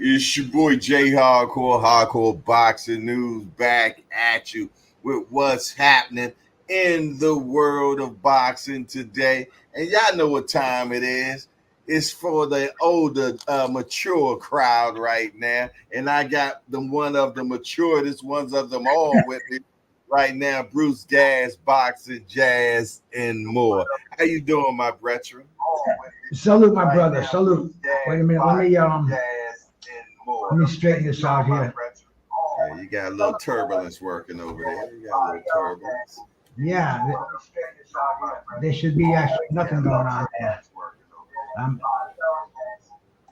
It's your boy J Hardcore, Hardcore Boxing News, back at you with what's happening in the world of boxing today. And y'all know what time it is. It's for the older, mature crowd right now. And I got one of the maturest ones of them all with me right now. Bruce Gas, Boxing, Jazz, and more. How you doing, my brethren? Salute, my brother. Salute. Wait a minute. Let me straighten this out here. Yeah, you got a little turbulence working over there. You got a little turbulence. Yeah, there should be actually nothing going on there. Um,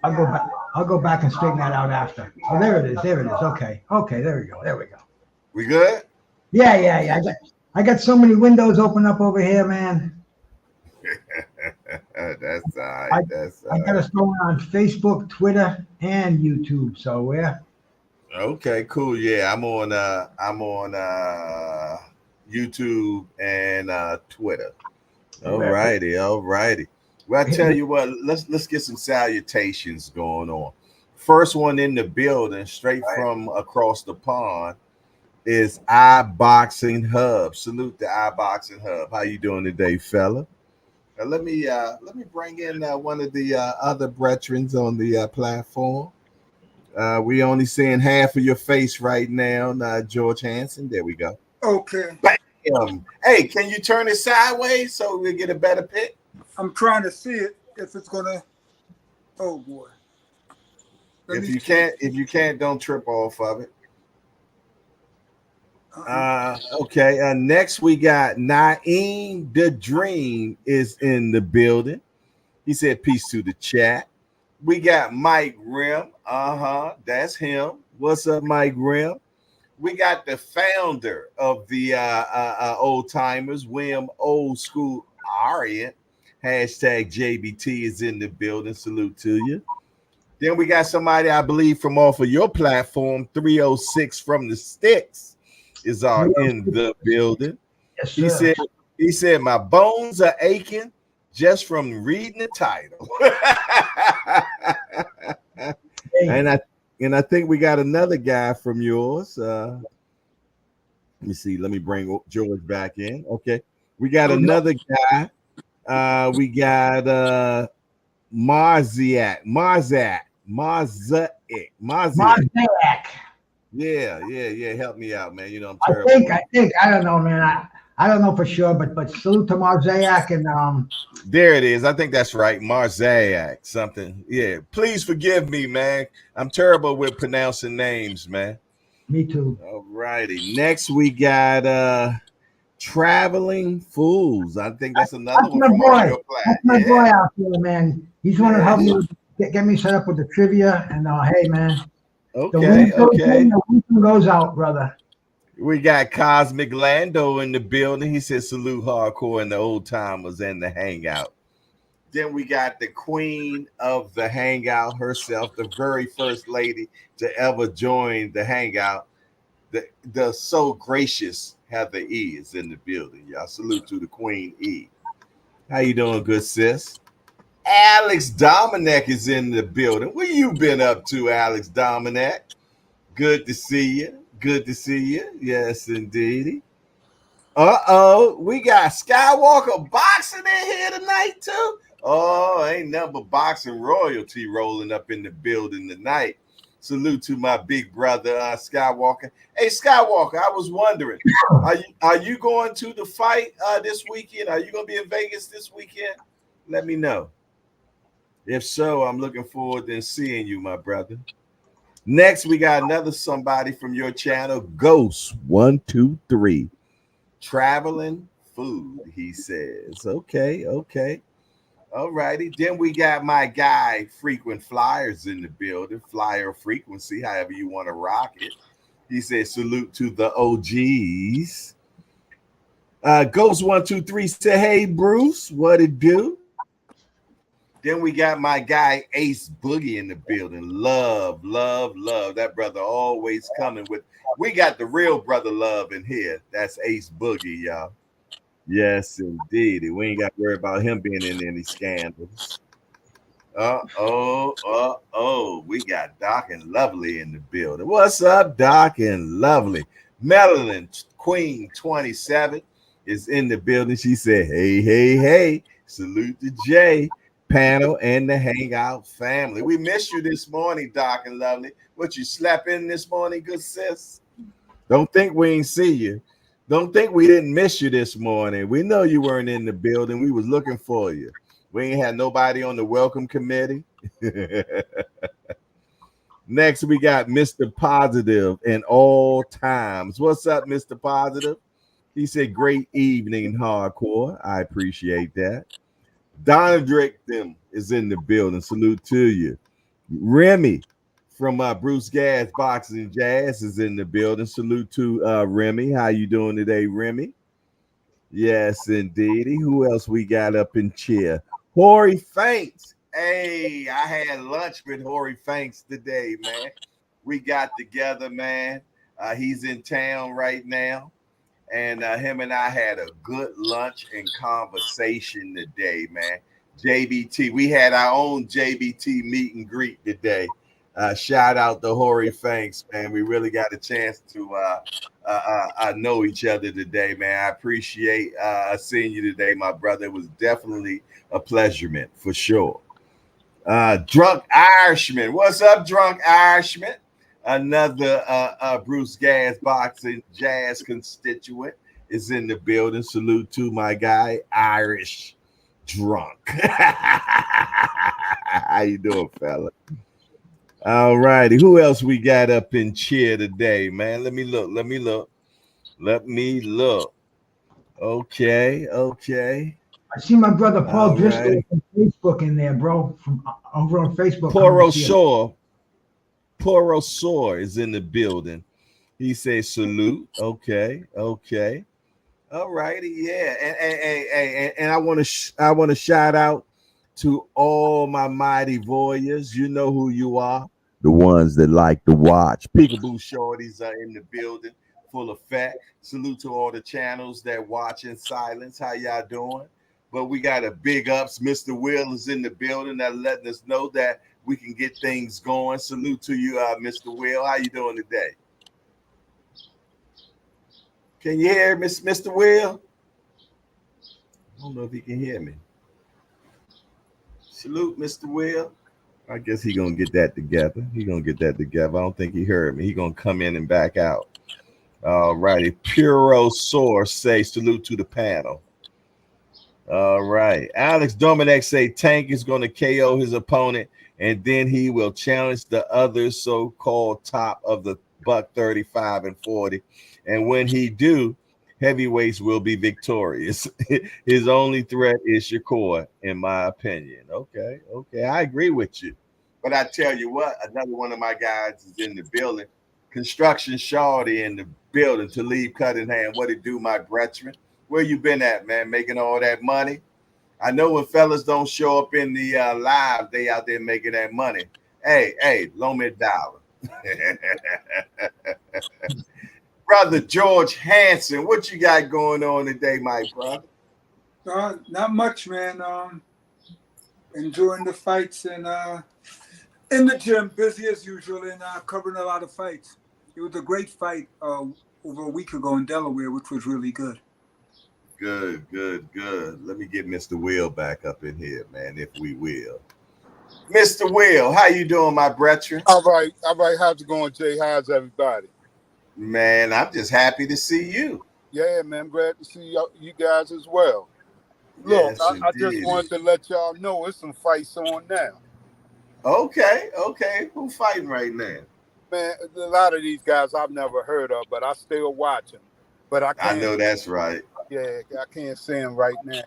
I'll go back and straighten that out after. Oh, there it is. There it is. Okay. Okay. There we go. There we go. We good? Yeah. I got so many windows open up over here, man. That's all right. I got us going on Facebook, Twitter, and YouTube. So yeah. Okay, cool. Yeah, I'm on YouTube and Twitter. All righty. Well, I tell you what, let's get some salutations going on. First one in the building, straight from across the pond, is iBoxing Hub. Salute to iBoxing Hub. How you doing today, fella? Let me bring in one of the other brethrens on the platform. We only seeing half of your face right now, George Hanson. There we go. Okay. Bam. Hey, can you turn it sideways so we get a better pic? I'm trying to see it if it's gonna. Oh boy. If you can't, don't trip off of it. Okay. Next we got Naeem the Dream is in the building. He said peace to the chat. We got Mike Rim. That's him. What's up, Mike Rim? We got the founder of the old timers, William Old School Ariant. Hashtag JBT is in the building. Salute to you. Then we got somebody, I believe, from off of your platform, 306 from the Sticks is in the building. Yes, sir. He said my bones are aching just from reading the title. And I think we got another guy from yours. Let me see. Let me bring George back in. Okay. We got another guy. We got Marziak. Yeah. Help me out, man. You know I'm terrible. I think. I don't know, man. I don't know for sure, but salute to Marzayak and There it is. I think that's right. Marzayak, something. Yeah. Please forgive me, man. I'm terrible with pronouncing names, man. Me too. All righty. Next we got Traveling Fools. I think that's another one from your class. That's my boy out there, man. He's one to help me get me set up with the trivia. And hey, man. Okay. The weekend goes out, brother. We got Cosmic Lando in the building. He said salute hardcore and the old timers and the hangout. Then we got the queen of the hangout herself, the very first lady to ever join the hangout. The so gracious Heather E is in the building. Y'all salute to the Queen E. How you doing, good sis? Alex Dominic is in the building. What you been up to, Alex Dominic? Good to see you. Yes, indeed. We got Skywalker Boxing in here tonight, too. Oh, ain't nothing but boxing royalty rolling up in the building tonight. Salute to my big brother, Skywalker. Hey, Skywalker, I was wondering, are you going to the fight this weekend? Are you going to be in Vegas this weekend? Let me know. If so, I'm looking forward to seeing you, my brother. Next, we got another somebody from your channel, Ghost123. Traveling Food, he says. Okay. All righty. Then we got my guy, Frequent Flyers, in the building. Flyer Frequency, however you want to rock it. He says salute to the OGs. Ghost123 said, hey, Bruce, what it do? Then we got my guy Ace Boogie in the building. Love. That brother always coming with. We got the real brother love in here. That's Ace Boogie, y'all. Yes, indeed. We ain't got to worry about him being in any scandals. We got Doc and Lovely in the building. What's up, Doc and Lovely? Madeline Queen 27 is in the building. She said, hey, hey, hey. Salute to Jay, panel, and the Hangout family. We missed you this morning, Doc and Lovely. What, you slept in this morning, good sis? Don't think we ain't see you. Don't think we didn't miss you this morning. We know you weren't in the building. We was looking for you. We ain't had nobody on the welcome committee. Next, we got Mr. Positive in all times. What's up, Mr. Positive? He said, great evening, hardcore. I appreciate that. Donna Drake them is in the building. Salute to you. Remy from Bruce Gas Boxing Jazz is in the building. Salute to Remy. How you doing today, Remy? Yes, indeedy. Who else we got up in cheer? Hori Fanks. Hey, I had lunch with Hori Fanks today, man. We got together, man. He's in town right now. And him and I had a good lunch and conversation today, man. JBT, we had our own JBT meet and greet today. Shout out to Hori Fanks, man. We really got a chance to know each other today, man. I appreciate seeing you today, my brother. It was definitely a pleasurement for sure. Drunk Irishman, what's up, Drunk Irishman? Another Bruce Gas Boxing Jazz constituent is in the building. Salute to my guy, Irish Drunk. How you doing, fella? All righty. Who else we got up in cheer today, man? Let me look. Okay. I see my brother Paul All Driscoll right. from Facebook in there, bro. From over on Facebook. Poro Shore is in the building. He says salute. Okay. All righty, yeah. And I want to shout out to all my mighty voyeurs. You know who you are. The ones that like to watch. Peekaboo Shorties are in the building, full effect. Salute to all the channels that watch in silence. How y'all doing? But we got a big ups. Mr. Will is in the building that letting us know that we can get things going. Salute to you, Mr. Will. How you doing today? Can you hear Mr. Will? I don't know if he can hear me. Salute, Mr. Will. I guess he gonna get that together. I don't think he heard me. He gonna come in and back out. All righty. Puro Source say salute to the panel. All right. Alex Dominic say Tank is going to KO his opponent, and then he will challenge the other so-called top of the buck 35 and 40. And when he do, heavyweights will be victorious. His only threat is Shakur, in my opinion. Okay. I agree with you. But I tell you what, another one of my guys is in the building. Construction Shawty in the building. To leave Cunningham. What it do, my brethren? Where you been at, man? Making all that money? I know when fellas don't show up in the live, they out there making that money. Hey, loan me $1. Brother George Hanson, what you got going on today, my brother? Not much, man. Enjoying the fights and in the gym, busy as usual, and covering a lot of fights. It was a great fight over a week ago in Delaware, which was really good. Good. Let me get Mr. Will back up in here, man, if we will. Mr. Will, how you doing, my brethren? All right. How's it going, Jay? How's everybody? Man, I'm just happy to see you. Yeah, man, I'm glad to see you guys as well. Look, Yes, I just wanted to let y'all know it's some fights on now. Okay. Who's fighting right now? Man, a lot of these guys I've never heard of, but I still watch them. But I can't. I know that's right. Yeah, I can't see them right now.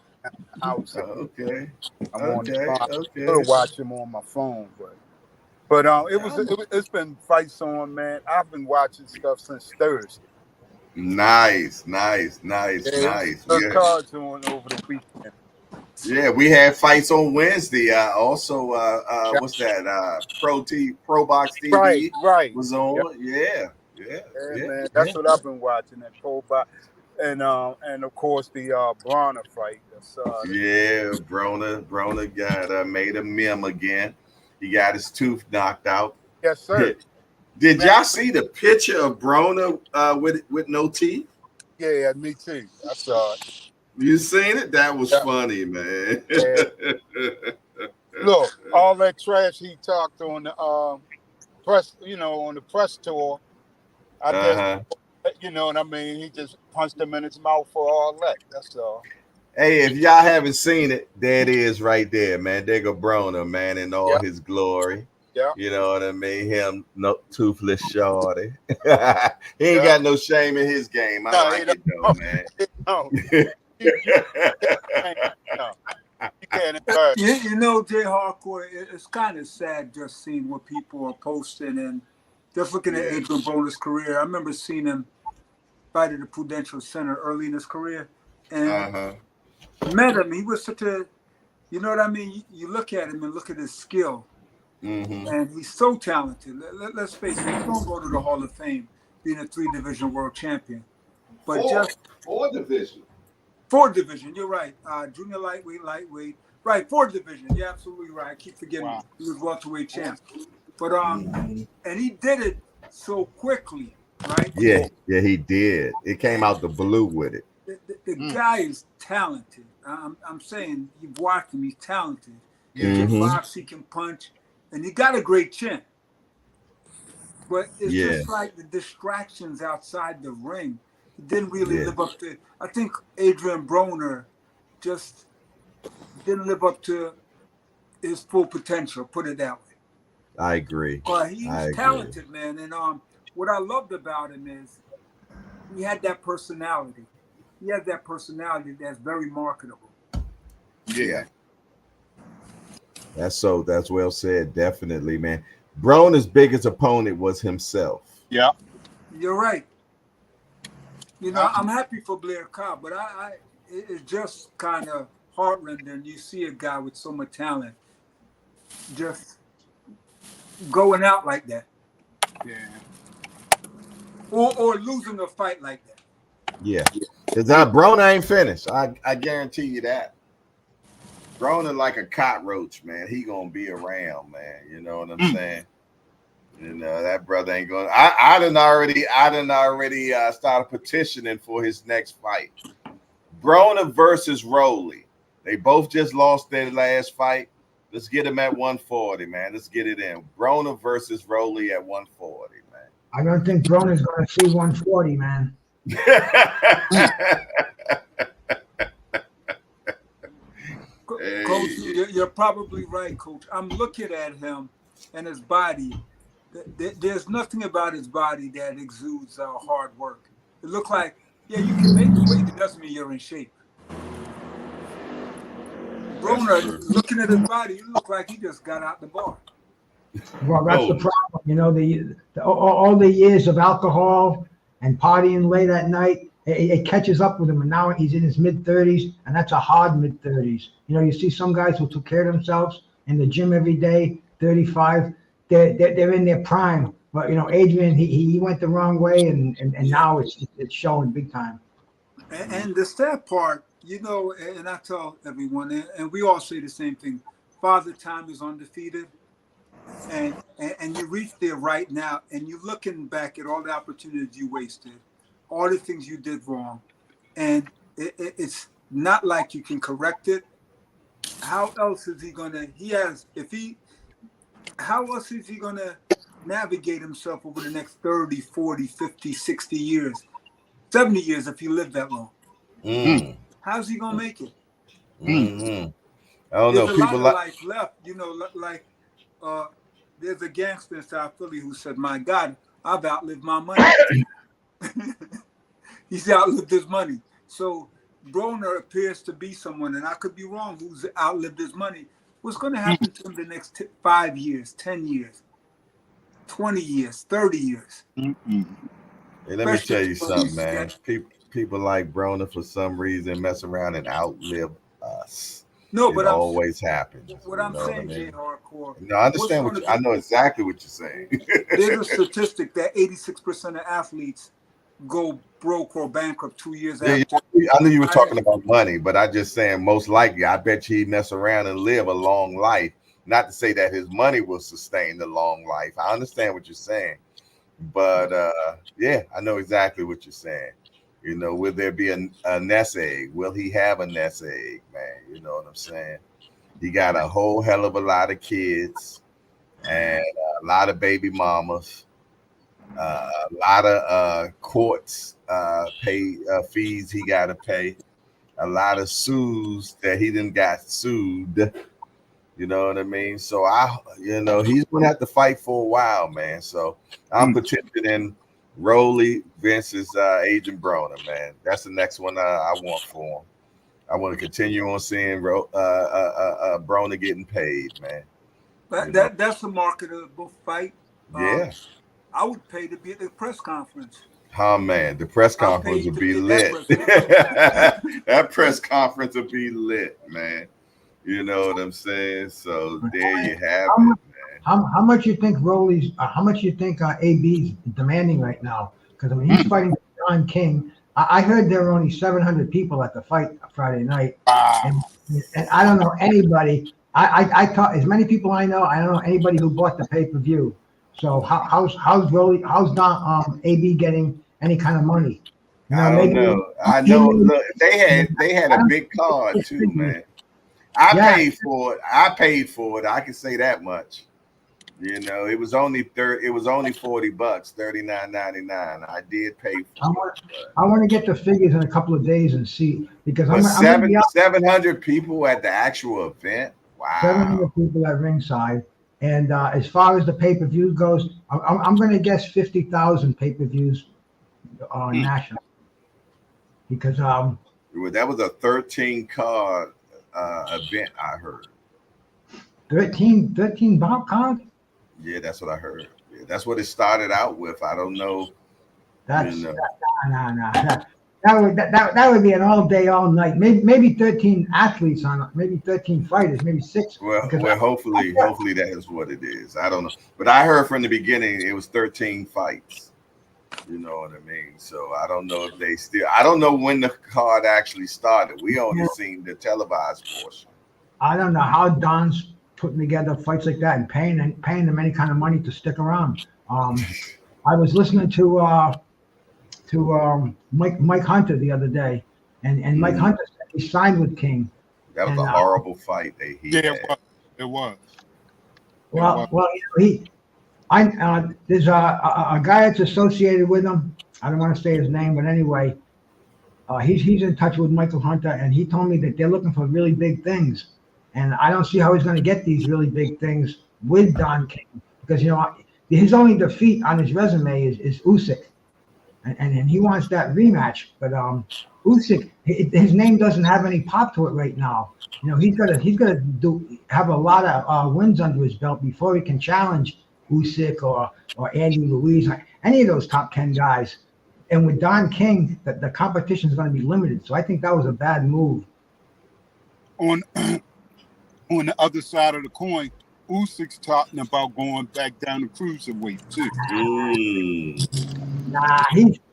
Okay. I'm on the phone. I still watch them on my phone, but it's been fights on, man. I've been watching stuff since Thursday. Nice. Good cards on over the weekend. Yeah, we had fights on Wednesday. Also, what's that? Pro Box TV right was on. Yeah. Man. That's what I've been watching. That Pro Box. and of course the Bronner fight. Yeah, Broner got made a meme again. He got his tooth knocked out. Yes, sir. Did Man, y'all see the picture of Broner with no teeth? yeah, me too. I saw it. You seen it? That was Yeah. funny, man. Yeah. Look, all that trash he talked on the press, on the press tour. I guess, you know what I mean. He just punched him in his mouth for all that. That's all. Hey, if y'all haven't seen it, there it is right there, man. There go Broner, man, in all Yeah. his glory. Yeah. You know what I mean? Him, no toothless shorty. He ain't got no shame in his game. I like it though, man. No. You can't embarrass. You know, Jay Hardcore, it's kind of sad just seeing what people are posting and just looking at Adrian Broner's career. I remember seeing him fight at the Prudential Center early in his career, and met him. He was such a, you know what I mean? You look at him and look at his skill, and he's so talented. Let's face it, he's going to go to the Hall of Fame being a 3-division world champion. But four division. 4 division, you're right. Junior lightweight. Right, 4 division. You're absolutely right. I keep forgetting he was welterweight champ. But and he did it so quickly, right? Yeah, he did. It came out the blue with it. The guy is talented. I'm saying you've watched him. He's talented. He can box. He can punch, and he got a great chin. But it's just like the distractions outside the ring. He didn't really live up to. I think Adrian Broner just didn't live up to his full potential. Put it that way. I agree. But he's talented, man. And what I loved about him is he had that personality. He has that personality that's very marketable. Yeah. That's well said. Definitely, man. Broner's biggest opponent was himself. Yeah. You're right. You know, I'm happy for Blair Cobb, but it's just kind of heart-rending. You see a guy with so much talent just going out like that. Yeah. Or losing a fight like that. Yeah. Because Broner ain't finished. I guarantee you that. Broner like a cockroach, man. He gonna be around, man. You know what I'm saying? You know, that brother ain't going. I done already started petitioning for his next fight. Broner versus Rowley. They both just lost their last fight. Let's get him at 140, man. Let's get it in. Broner versus Rowley at 140, man. I don't think Broner's going to see 140, man. Coach, you're probably right, Coach. I'm looking at him and his body. There's nothing about his body that exudes hard work. It looks like, you can make weight. It doesn't mean you're in shape. Broner, looking at his body, you look like he just got out the bar. Well, that's the problem. You know, all the years of alcohol and partying late at night, it catches up with him. And now he's in his mid-30s, and that's a hard mid-30s. You know, you see some guys who took care of themselves in the gym every day, 35, they're in their prime. But, you know, Adrian, he went the wrong way, and now it's showing big time. And the sad part, you know, and I tell everyone, and we all say the same thing, Father Time is undefeated. And you reach there right now, and you're looking back at all the opportunities you wasted, all the things you did wrong, and it's not like you can correct it. How else is he gonna? How else is he gonna navigate himself over the next 30, 40, 50, 60 years, 70 years if he lived that long? How's he gonna make it? I don't know. There's a lot of life left, you know, like. There's a gangster in South Philly who said, "My God, I've outlived my money." He's outlived his money. So Broner appears to be someone, and I could be wrong, who's outlived his money. What's going to happen to him the next 5 years, 10 years, 20 years, 30 years? Hey, let me tell you something, man. People like Broner, for some reason, mess around and outlive us. No, but it always happens. What I'm saying, Jay Hardcore. No, I understand I know exactly what you're saying. There's a statistic that 86% of athletes go broke or bankrupt 2 years Yeah, after. I knew you were talking about money, but I just saying most likely, I bet you he'd mess around and live a long life. Not to say that his money will sustain the long life. I understand what you're saying, but yeah, I know exactly what you're saying. You know, will there be a nest egg? Will he have a nest egg, man? You know what I'm saying? He got a whole hell of a lot of kids and a lot of baby mamas. A lot of courts pay fees he got to pay. A lot of sues that he didn't got sued. You know what I mean? So he's gonna have to fight for a while, man. So I'm petitioning Rolly Vince's Agent Broner, man. That's the next one I want for him. I want to continue on seeing Broner getting paid, man. That's a marketable fight. Yeah. I would pay to be at the press conference. Oh man, the press I'll conference pay would to be be at lit. That press conference would be lit, man. You know what I'm saying? So there you have it, man. How much you think Rolly's? How much you think AB's demanding right now? Because I mean, he's fighting Don King. I heard there were only 700 people at the fight Friday night, and I don't know anybody. I thought as many people I don't know anybody who bought the pay-per-view. So how's Rolly? How's Don AB getting any kind of money? You know, I don't know. I know. Look, they had a big card too, man. I paid for it. I can say that much. You know, it was only $40, $39.99. I did pay for it. I want to get the figures in a couple of days and see because I'm 700 people at the actual event. Wow. 700 people at ringside. And as far as the pay-per-view goes, I'm going to guess 50,000 pay-per-views national. Because that was a 13 card event, I heard. 13 bout card? Yeah, that's what I heard. Yeah, that's what it started out with. I don't know. That's no. That would be an all day, all night. Maybe 13 athletes on it. Maybe 13 fighters. Maybe 6. Well, hopefully that is what it is. I don't know, but I heard from the beginning it was 13 fights. You know what I mean? So I don't know if they still. I don't know when the card actually started. We only seen the televised portion. I don't know how Don's putting together fights like that and paying them any kind of money to stick around. I was listening to Mike Hunter the other day, and Mike Hunter said he signed with King. That was a horrible fight. It was. Well, there's a guy that's associated with him. I don't want to say his name, but anyway, he's in touch with Michael Hunter, and he told me that they're looking for really big things. And I don't see how he's going to get these really big things with Don King because, his only defeat on his resume is Usyk. And he wants that rematch. But Usyk, his name doesn't have any pop to it right now. He's got to have a lot of wins under his belt before he can challenge Usyk or Andy Ruiz, any of those top 10 guys. And with Don King, the competition is going to be limited. So I think that was a bad move. On the other side of the coin, Usyk's talking about going back down to cruiserweight too. Nah,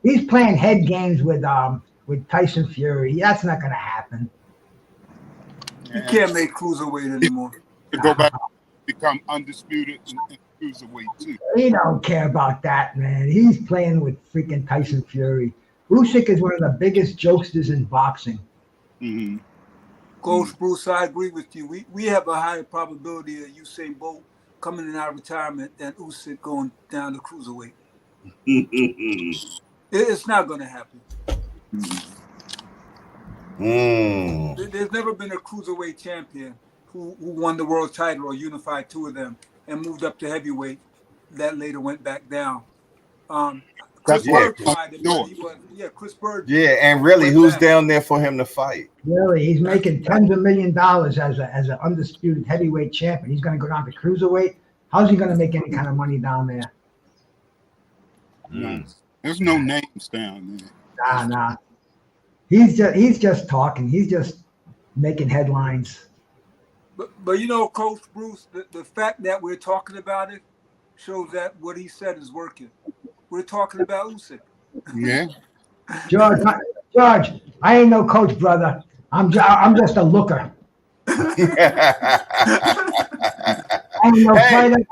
he's playing head games with Tyson Fury. That's not going to happen. You can't make cruiserweight anymore. To go back, become undisputed in cruiserweight too. He don't care about that, man. He's playing with freaking Tyson Fury. Usyk is one of the biggest jokesters in boxing. Mm-hmm. Coach Bruce, I agree with you. We have a higher probability of Usain Bolt coming in our retirement than Usyk going down to cruiserweight. It's not going to happen. There's never been a cruiserweight champion who won the world title or unified two of them and moved up to heavyweight that later went back down. Chris Bird tried it, but Chris Bird. Yeah, and really, who's down there for him to fight? Really, he's making tens of $1 million as an undisputed heavyweight champion. He's going to go down to cruiserweight. How's he going to make any kind of money down there? There's no names down there. Nah. He's just talking. He's just making headlines. But Coach Bruce, the fact that we're talking about it shows that what he said is working. We're talking about Usyk. Yeah. George, George, I ain't no coach, brother. I'm just a looker. I ain't no Hey, fighter.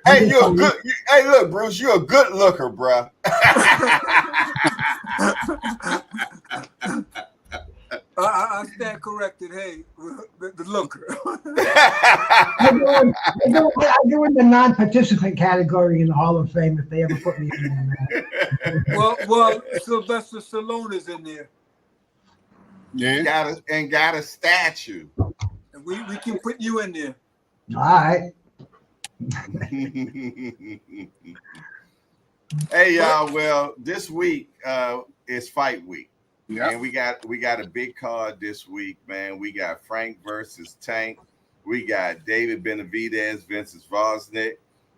I ain't no coach, bro. I'm just you're a a good. Hey, look, Bruce, you're a good looker, bruh. I stand corrected. Hey, the looker. I go in the non-participant category in the Hall of Fame if they ever put me in there, man. well, Sylvester Stallone is in there. Yeah. Got a statue. And we can put you in there. All right. Hey y'all, well, this week is fight week. Yeah. And we got a big card this week, man. We got Frank versus Tank. We got David Benavidez versus Vosnick.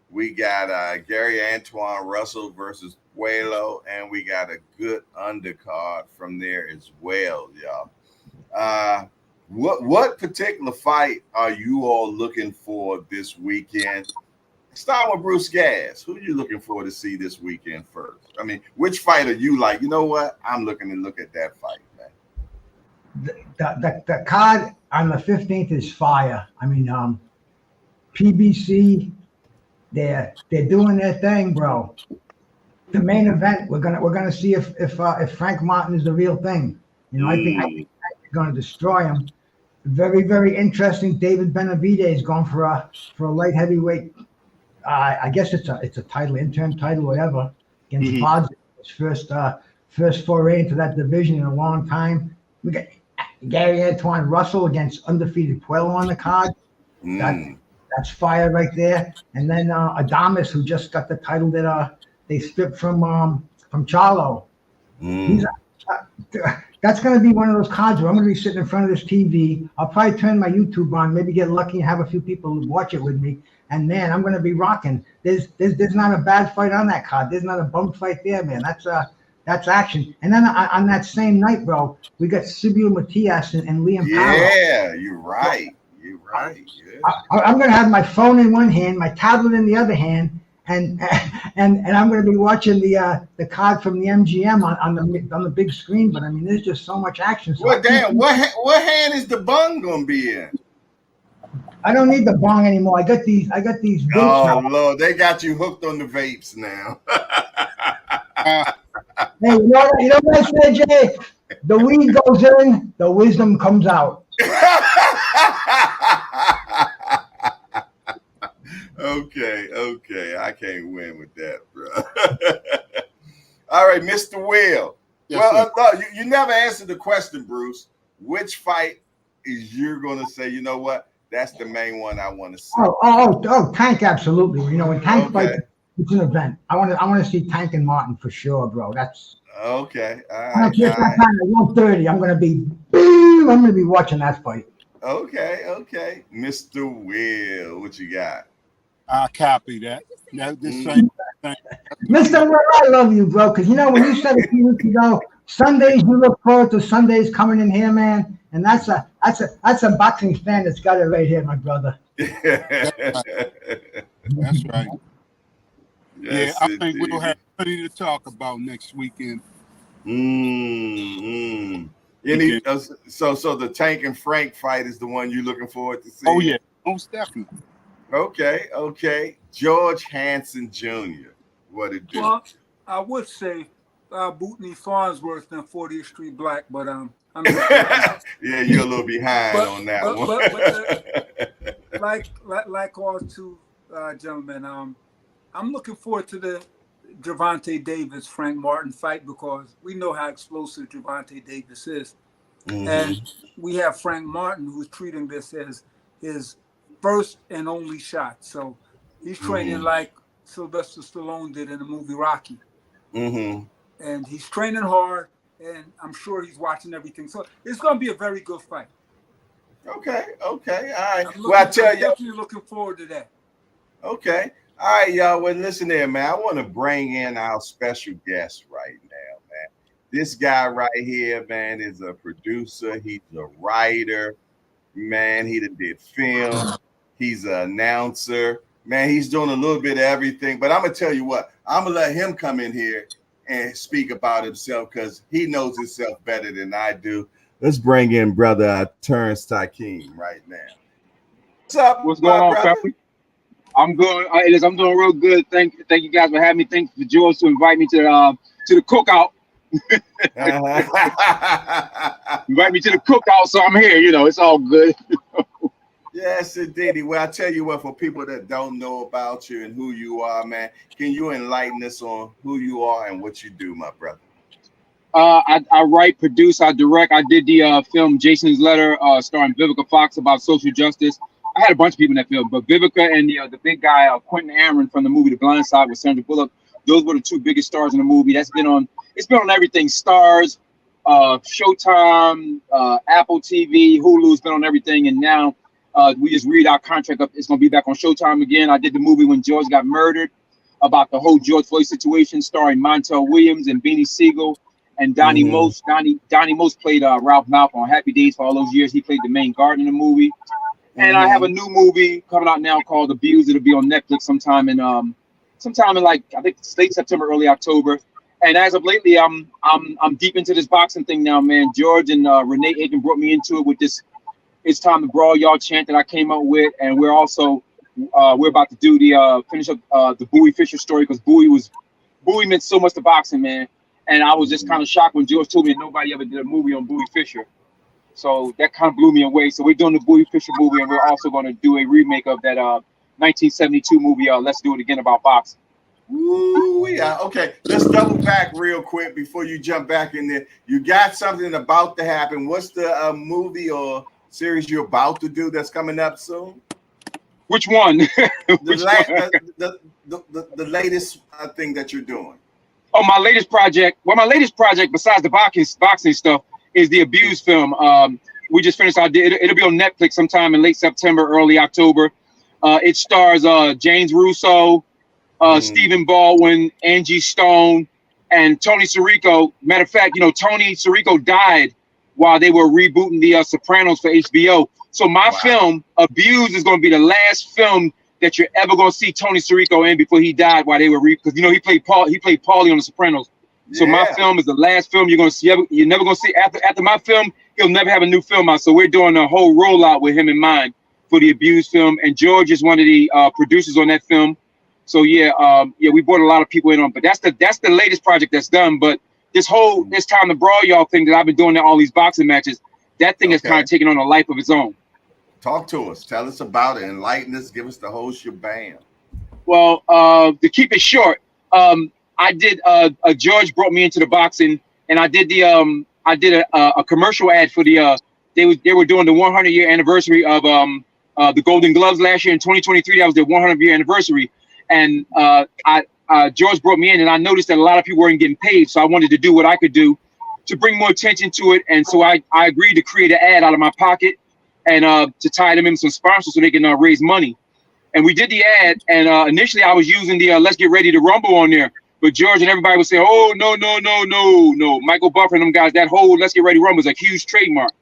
We got Gary Antoine Russell versus Puello, and we got a good undercard from there as well, y'all. What particular fight are you all looking for this weekend? Start with Bruce Gas. Who are you looking for to see this weekend first? I mean, which fight are you like? You know what? I'm looking to look at that fight, man. The card on the 15th is fire. I mean, PBC, they're doing their thing, bro. The main event, we're gonna see if Frank Martin is the real thing. You know, I think they're gonna destroy him. Very, very interesting. David Benavidez going for a light heavyweight. I guess it's a title, interim title, whatever, against Vods. His first foray into that division in a long time. We got Gary Antoine Russell against undefeated Puello on the card. That's fire right there. And then Adames, who just got the title that they stripped from Charlo. That's going to be one of those cards where I'm going to be sitting in front of this TV. I'll probably turn my YouTube on, maybe get lucky and have a few people watch it with me. And man, I'm going to be rocking. There's not a bad fight on that card. There's not a bum fight there, man. That's action. And then on that same night, bro, we got Sibyl Matias and Liam Powell. Yeah, you're right. You're right. Yeah. I'm going to have my phone in one hand, my tablet in the other hand, and I'm going to be watching the card from the MGM on the big screen. But I mean, there's just so much action. So well, damn, what hand is the bung going to be in? I don't need the bong anymore. I got these vapes Oh now. Lord, they got you hooked on the vapes now. Hey, you know what I say, Jay? The weed goes in, the wisdom comes out. Okay, I can't win with that, bro. All right, Mr. Will. Yes, you never answered the question, Bruce. Which fight is you're gonna say? You know what? That's the main one I want to see. Oh, Tank, absolutely. You know, when Tank fights, it's an event. I want to see Tank and Martin for sure, bro. That's okay. All right. At 1:30, I'm gonna be watching that fight. Okay. Mr. Will, what you got? I copy that. The same thing. Mr. Will, I love you, bro. Because you know when you said a few weeks ago, Sundays you look forward to Sundays coming in here, man. And that's a boxing fan that's got it right here, my brother. That's right. Yeah, I think we'll have plenty to talk about next weekend. So the Tank and Frank fight is the one you're looking forward to see? Oh yeah, most definitely. Okay. George Hanson Jr. What it do? Well, I would say Bootney Farnsworth and 40th Street Black, but I'm yeah, you're a little behind on that one. But like all two gentlemen, I'm looking forward to the Gervonta Davis Frank Martin fight because we know how explosive Gervonta Davis is, and we have Frank Martin who's treating this as his first and only shot. So he's training like Sylvester Stallone did in the movie Rocky, and he's training hard. And I'm sure he's watching everything. So it's going to be a very good fight. Okay. All right. I'm definitely looking forward to that. Okay. All right, y'all. Well, listen here, man. I want to bring in our special guest right now, man. This guy right here, man, is a producer. He's a writer. Man, he did film. He's an announcer. Man, he's doing a little bit of everything. But I'm going to tell you what. I'm going to let him come in here and speak about himself because he knows himself better than I do. Let's bring in brother Terrence Takeem right now. What's up? What's going on, brother? family? I'm going. I'm doing real good. Thank you guys for having me. Thank you for George to invite me to the cookout. Invite me to the cookout, so I'm here. You know, it's all good. Yes, indeed. Well, I tell you what, for people that don't know about you and who you are, man, can you enlighten us on who you are and what you do, my brother? I write, produce, I direct. I did the film Jason's Letter, starring Vivica Fox about social justice. I had a bunch of people in that film, but Vivica and the big guy, Quentin Aaron from the movie The Blind Side with Sandra Bullock, those were the two biggest stars in the movie. It's been on everything. Stars, Showtime, Apple TV, Hulu's been on everything, and now we just read our contract up. It's gonna be back on Showtime again. I did the movie when George got murdered, about the whole George Floyd situation, starring Montel Williams and Beanie Siegel and Donnie Most. Donnie Most played Ralph Malcolm on Happy Days for all those years. He played the main guard in the movie. And I have a new movie coming out now called Abuse. It'll be on Netflix sometime in like I think late September, early October. And as of lately, I'm deep into this boxing thing now, man. George and Renee Aiken brought me into it with this "It's Time to Brawl, Y'all" chant that I came up with, and we're also we're about to do the finish up the Bowie Fischer story, because Bowie meant so much to boxing, man. And I was just kind of shocked when George told me that nobody ever did a movie on Bowie Fischer. So that kind of blew me away. So we're doing the Bowie Fischer movie, and we're also going to do a remake of that 1972 movie, Let's Do It Again, about boxing. Ooh, yeah. Okay, let's double back real quick before you jump back in there. You got something about to happen. What's the movie or series you're about to do that's coming up soon? Which one? The latest thing that you're doing. Oh, my latest project. Well, my latest project, besides the boxing stuff, is the Abuse film. We just finished our. It'll be on Netflix sometime in late September, early October. It stars James Russo, Stephen Baldwin, Angie Stone, and Tony Sirico. Matter of fact, Tony Sirico died while they were rebooting the Sopranos for HBO. So my film, Abuse, is going to be the last film that you're ever going to see Tony Sirico in before he died while they were because he played Paulie on the Sopranos. Yeah. So my film is the last film you're going to see. You're never going to see after my film. He'll never have a new film out. So we're doing a whole rollout with him in mind for the Abuse film. And George is one of the producers on that film. So we brought a lot of people in on. But that's the latest project that's done. But this whole "It's Time to Brawl, Y'all" thing that I've been doing in all these boxing matches, that thing has kind of taken on a life of its own. Talk to us. Tell us about it. Enlighten us. Give us the whole shebang. Well, to keep it short, I did. George brought me into the boxing, and I did a commercial ad for the. They were doing the 100-year anniversary of the Golden Gloves last year in 2023. That was their 100-year anniversary, and George brought me in, and I noticed that a lot of people weren't getting paid, so I wanted to do what I could do to bring more attention to it, and so I agreed to create an ad out of my pocket and to tie them in some sponsors so they can raise money. And we did the ad, and initially I was using the "Let's Get Ready to Rumble" on there. But George and everybody would say, "Oh, no. Michael Buffer and them guys, that whole Let's Get Ready Rumble is a huge trademark."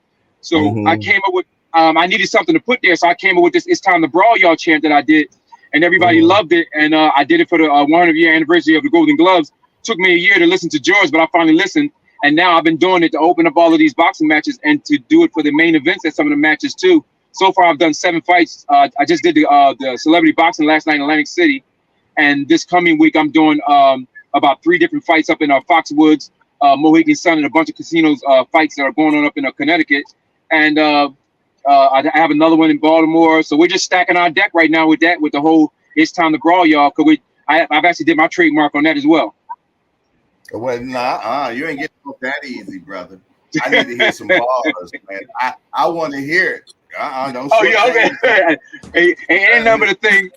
So I came up with, I needed something to put there. So I came up with this "It's Time to Brawl, Y'all" chant that I did. And everybody loved it. And I did it for the 100-year anniversary of the Golden Gloves. Took me a year to listen to George, but I finally listened. And now I've been doing it to open up all of these boxing matches and to do it for the main events at some of the matches too. So far, I've done 7 fights. I just did the celebrity boxing last night in Atlantic City. And this coming week, I'm doing about 3 different fights up in Foxwoods, Mohegan Sun, and a bunch of casinos fights that are going on up in Connecticut. And I have another one in Baltimore. So we're just stacking our deck right now with the whole "It's Time to Brawl, Y'all." Because I've actually did my trademark on that as well. Well, you ain't getting off that easy, brother. I need to hear some bars, man. I want to hear it. Don't okay. Ain't nothing but a thing.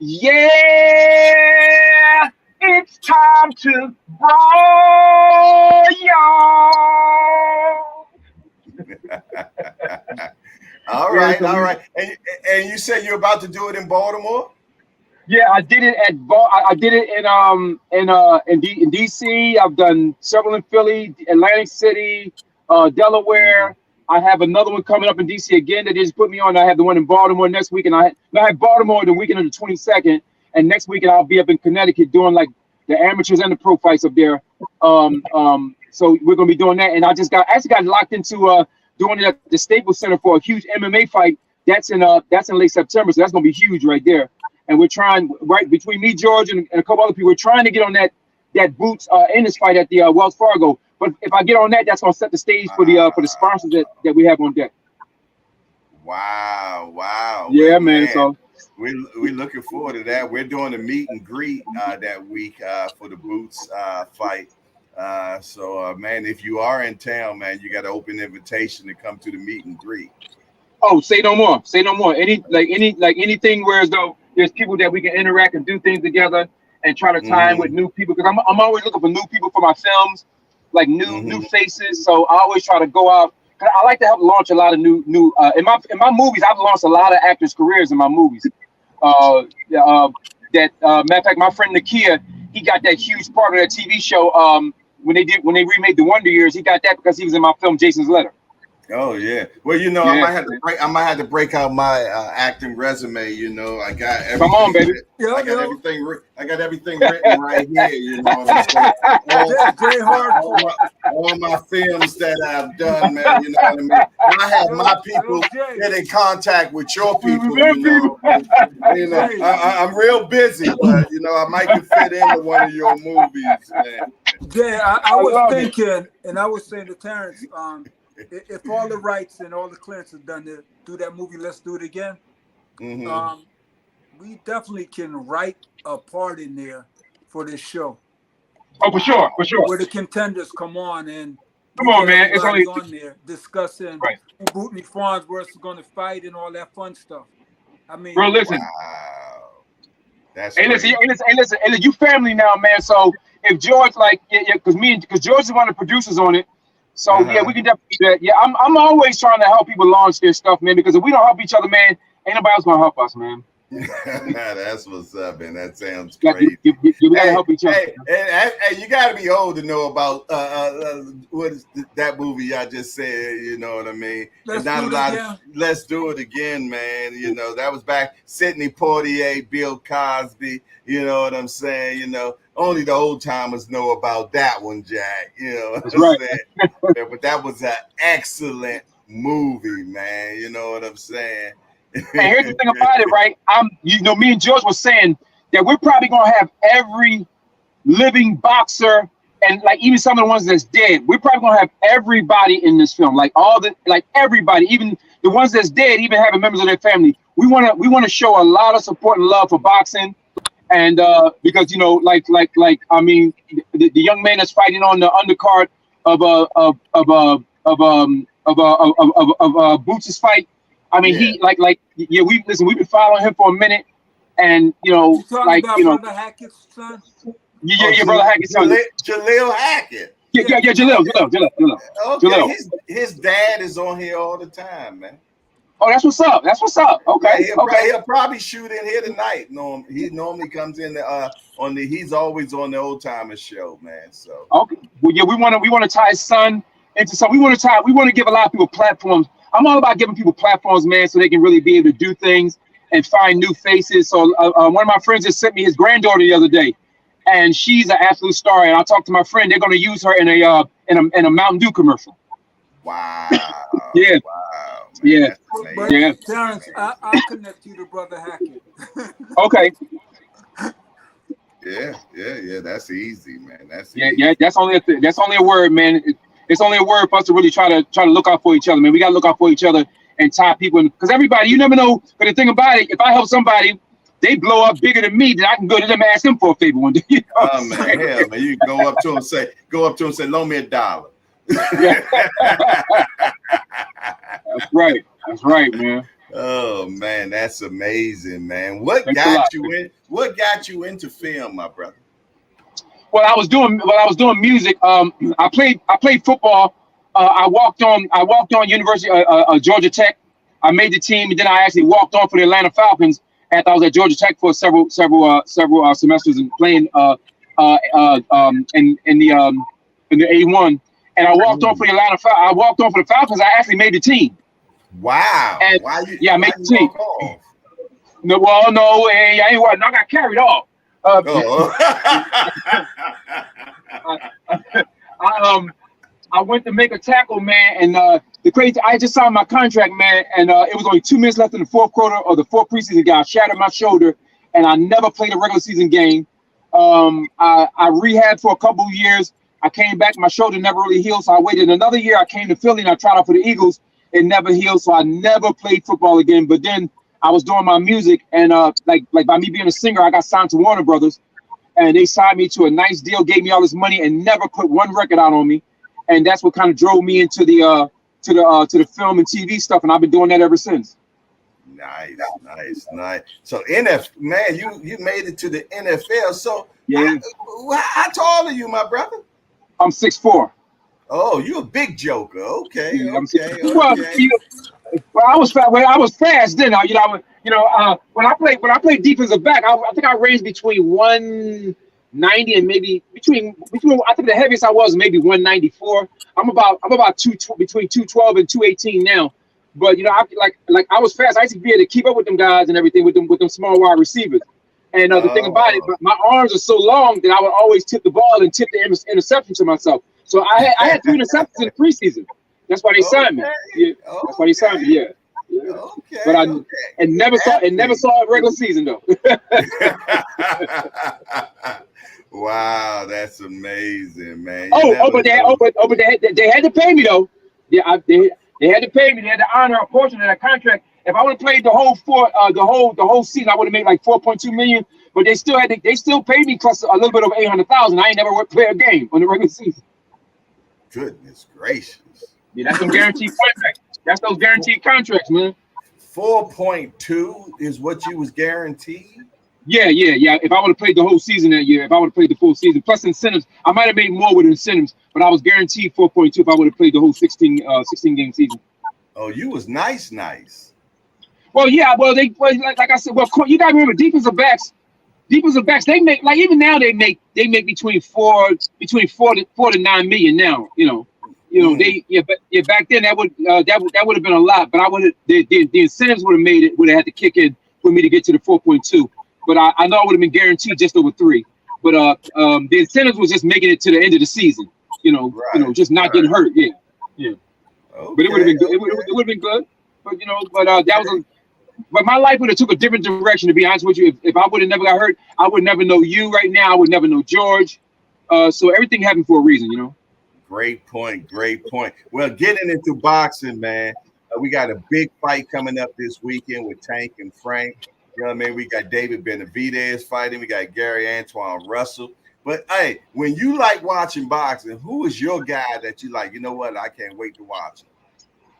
Yeah, it's time to brawl, y'all. All right. And you said you're about to do it in Baltimore? Yeah, I did it I did it in DC. I've done several in Philly, Atlantic City, Delaware. I have another one coming up in DC again that they just put me on. I have the one in Baltimore next week, and I have Baltimore the weekend of the 22nd, and next weekend I'll be up in Connecticut doing like the amateurs and the pro fights up there. So we're gonna be doing that, and I actually got locked into doing it at the Staples Center for a huge MMA fight. That's in late September, so that's gonna be huge right there. And we're trying, right between me, George, and a couple other people, we're trying to get on that Boots in this fight at the Wells Fargo. But if I get on that, that's gonna set the stage for the sponsors that we have on deck. Wow. Yeah, man. So we're looking forward to that. We're doing a meet and greet that week for the Boots fight. So man, if you are in town, man, you got an open invitation to come to the meet and greet. Oh, say no more. Anything where as though there's people that we can interact and do things together and try to tie in with new people, because I'm always looking for new people for my films, like new faces. So I always try to go out. I like to help launch a lot of new in my movies. I've launched a lot of actors' careers in my movies. Matter of fact, my friend Nakia, he got that huge part of that TV show. When they remade the Wonder Years, he got that because he was in my film Jason's Letter. Oh yeah. Well, you know, I might have to break out my acting resume. You know, I got everything. Come on, baby. I got everything written right here. You know what I'm saying? All my films that I've done, man. You know what I mean? I have my people get in contact with your people. You know, I'm real busy, but you know, I might can fit into one of your movies, man. Jay, I was thinking, and I was saying to Terrence, if all the rights and all the clearance is done to do that movie, Let's Do It Again. We definitely can write a part in there for this show. Oh, for sure. Where the contenders come on and come on, man. It's only on there discussing who Bootney Farnsworth is going to fight and all that fun stuff. I mean, bro, listen. Wow. That's listen, you family now, man. So if George, because George is one of the producers on it. So yeah, we can definitely do that. Yeah, I'm always trying to help people launch their stuff, man, because if we don't help each other, man, ain't nobody else gonna help us, man. That's what's up, man. That sounds great. You gotta help each other. Hey, you gotta be old to know about what is that movie I just said. You know what I mean? Let's Do It Again, man. You know, that was back Sidney Poitier, Bill Cosby. You know what I'm saying? You know, only the old timers know about that one, Jack. You know what I'm saying? But that was an excellent movie, man. You know what I'm saying? And here's the thing about it, right? Me and George was saying that we're probably gonna have every living boxer and like even some of the ones that's dead. We're probably gonna have everybody in this film, everybody, even the ones that's dead, even having members of their family. We wanna show a lot of support and love for boxing, and because I mean, the young man that's fighting on the undercard of Boots' fight. I mean, we've been following him for a minute, and Brother Hackett's son. Yeah, Brother Hackett's son. Jaleel Hackett. Yeah, Jaleel. Okay, his dad is on here all the time, man. Oh, that's what's up. Okay, He'll probably shoot in here tonight. He normally comes in he's always on the Old Timers show, man. So okay, well, yeah, we want to tie his son into something. We want to give a lot of people platforms. I'm all about giving people platforms, man, so they can really be able to do things and find new faces. So one of my friends just sent me his granddaughter the other day, and she's an absolute star. And I talked to my friend; they're going to use her in a Mountain Dew commercial. Wow. Yeah. Wow. Man, yeah. Terrence, I'll connect you to Brother Hackett. Okay. Yeah. That's easy, man. That's easy. Yeah. That's only a word, man. It's only a word for us to really try to look out for each other, man. We gotta look out for each other and tie people in, because everybody, you never know. But the thing about it, if I help somebody, they blow up bigger than me, then I can go to them and ask them for a favor one day. You know oh man, hell man, you can go up to him and say, loan me $1. That's right, man. Oh man, that's amazing, man. What got you into film, my brother? Well, I was doing music. I played football. I walked on University Georgia Tech. I made the team, and then I actually walked on for the Atlanta Falcons after I was at Georgia Tech for several semesters and playing in the A1. And I walked on for the I walked on for the Falcons. I actually made the team. Wow! And, I made the team. No, I got carried off. Oh. I went to make a tackle, man, and the crazy. I just signed my contract, man, and it was only 2 minutes left in the fourth quarter of the fourth preseason game. I shattered my shoulder, and I never played a regular season game. I rehabbed for a couple of years. I came back, my shoulder never really healed, so I waited another year. I came to Philly and I tried out for the Eagles. It never healed, so I never played football again. But then I was doing my music, and like by me being a singer, I got signed to Warner Brothers, and they signed me to a nice deal, gave me all this money, and never put one record out on me. And that's what kind of drove me into the film and TV stuff, and I've been doing that ever since. Nice. So man, you made it to the NFL. So yeah, how tall are you, my brother? I'm 6'4". Oh, you a big joker. Okay. Yeah, Okay. Well, I was fast. Well, I was fast then. When I played defensive back, I think I ranged between 190 and maybe between. I think the heaviest I was maybe 194. I'm about between 212 and 218 now. But I was fast. I used to be able to keep up with them guys and everything with them small wide receivers. And the thing about it, my arms are so long that I would always tip the ball and tip the interception to myself. So I had 3 interceptions in the preseason. That's why they signed me. Yeah, that's why they signed me. Yeah. Okay. But I never saw a regular season though. Wow, that's amazing, man. But they had to pay me though. Yeah, they had to pay me. They had to honor a portion of that contract. If I would have played the whole season, I would have made like $4.2 million. But they still paid me plus a little bit over $800,000. I ain't never play a game on the regular season. Goodness gracious! Yeah, that's some guaranteed contracts. That's those guaranteed contracts, man. 4.2 is what you was guaranteed. Yeah. If I would have played the whole season that year, if I would have played the full season plus incentives, I might have made more with incentives. But I was guaranteed 4.2 if I would have played the whole 16 game season. Oh, you was nice. Well, yeah. Well, like I said. Well, you got to remember defensive backs. They make even now they make between four to 9 million now. But back then that would have been a lot. But the incentives would have had to kick in for me to get to the 4.2. But I know I would have been guaranteed just over 3. But the incentives was just making it to the end of the season. Just not getting hurt. Yeah. Okay, but it would have been good. It would have been good. But that was But my life would have took a different direction, to be honest with you. If I would have never got hurt, I would never know you right now. I would never know George. So everything happened for a reason, Great point. Well, getting into boxing, man, we got a big fight coming up this weekend with Tank and Frank. You know what I mean? We got David Benavidez fighting. We got Gary Antoine Russell. But, hey, when you like watching boxing, who is your guy that you like? You know what? I can't wait to watch him.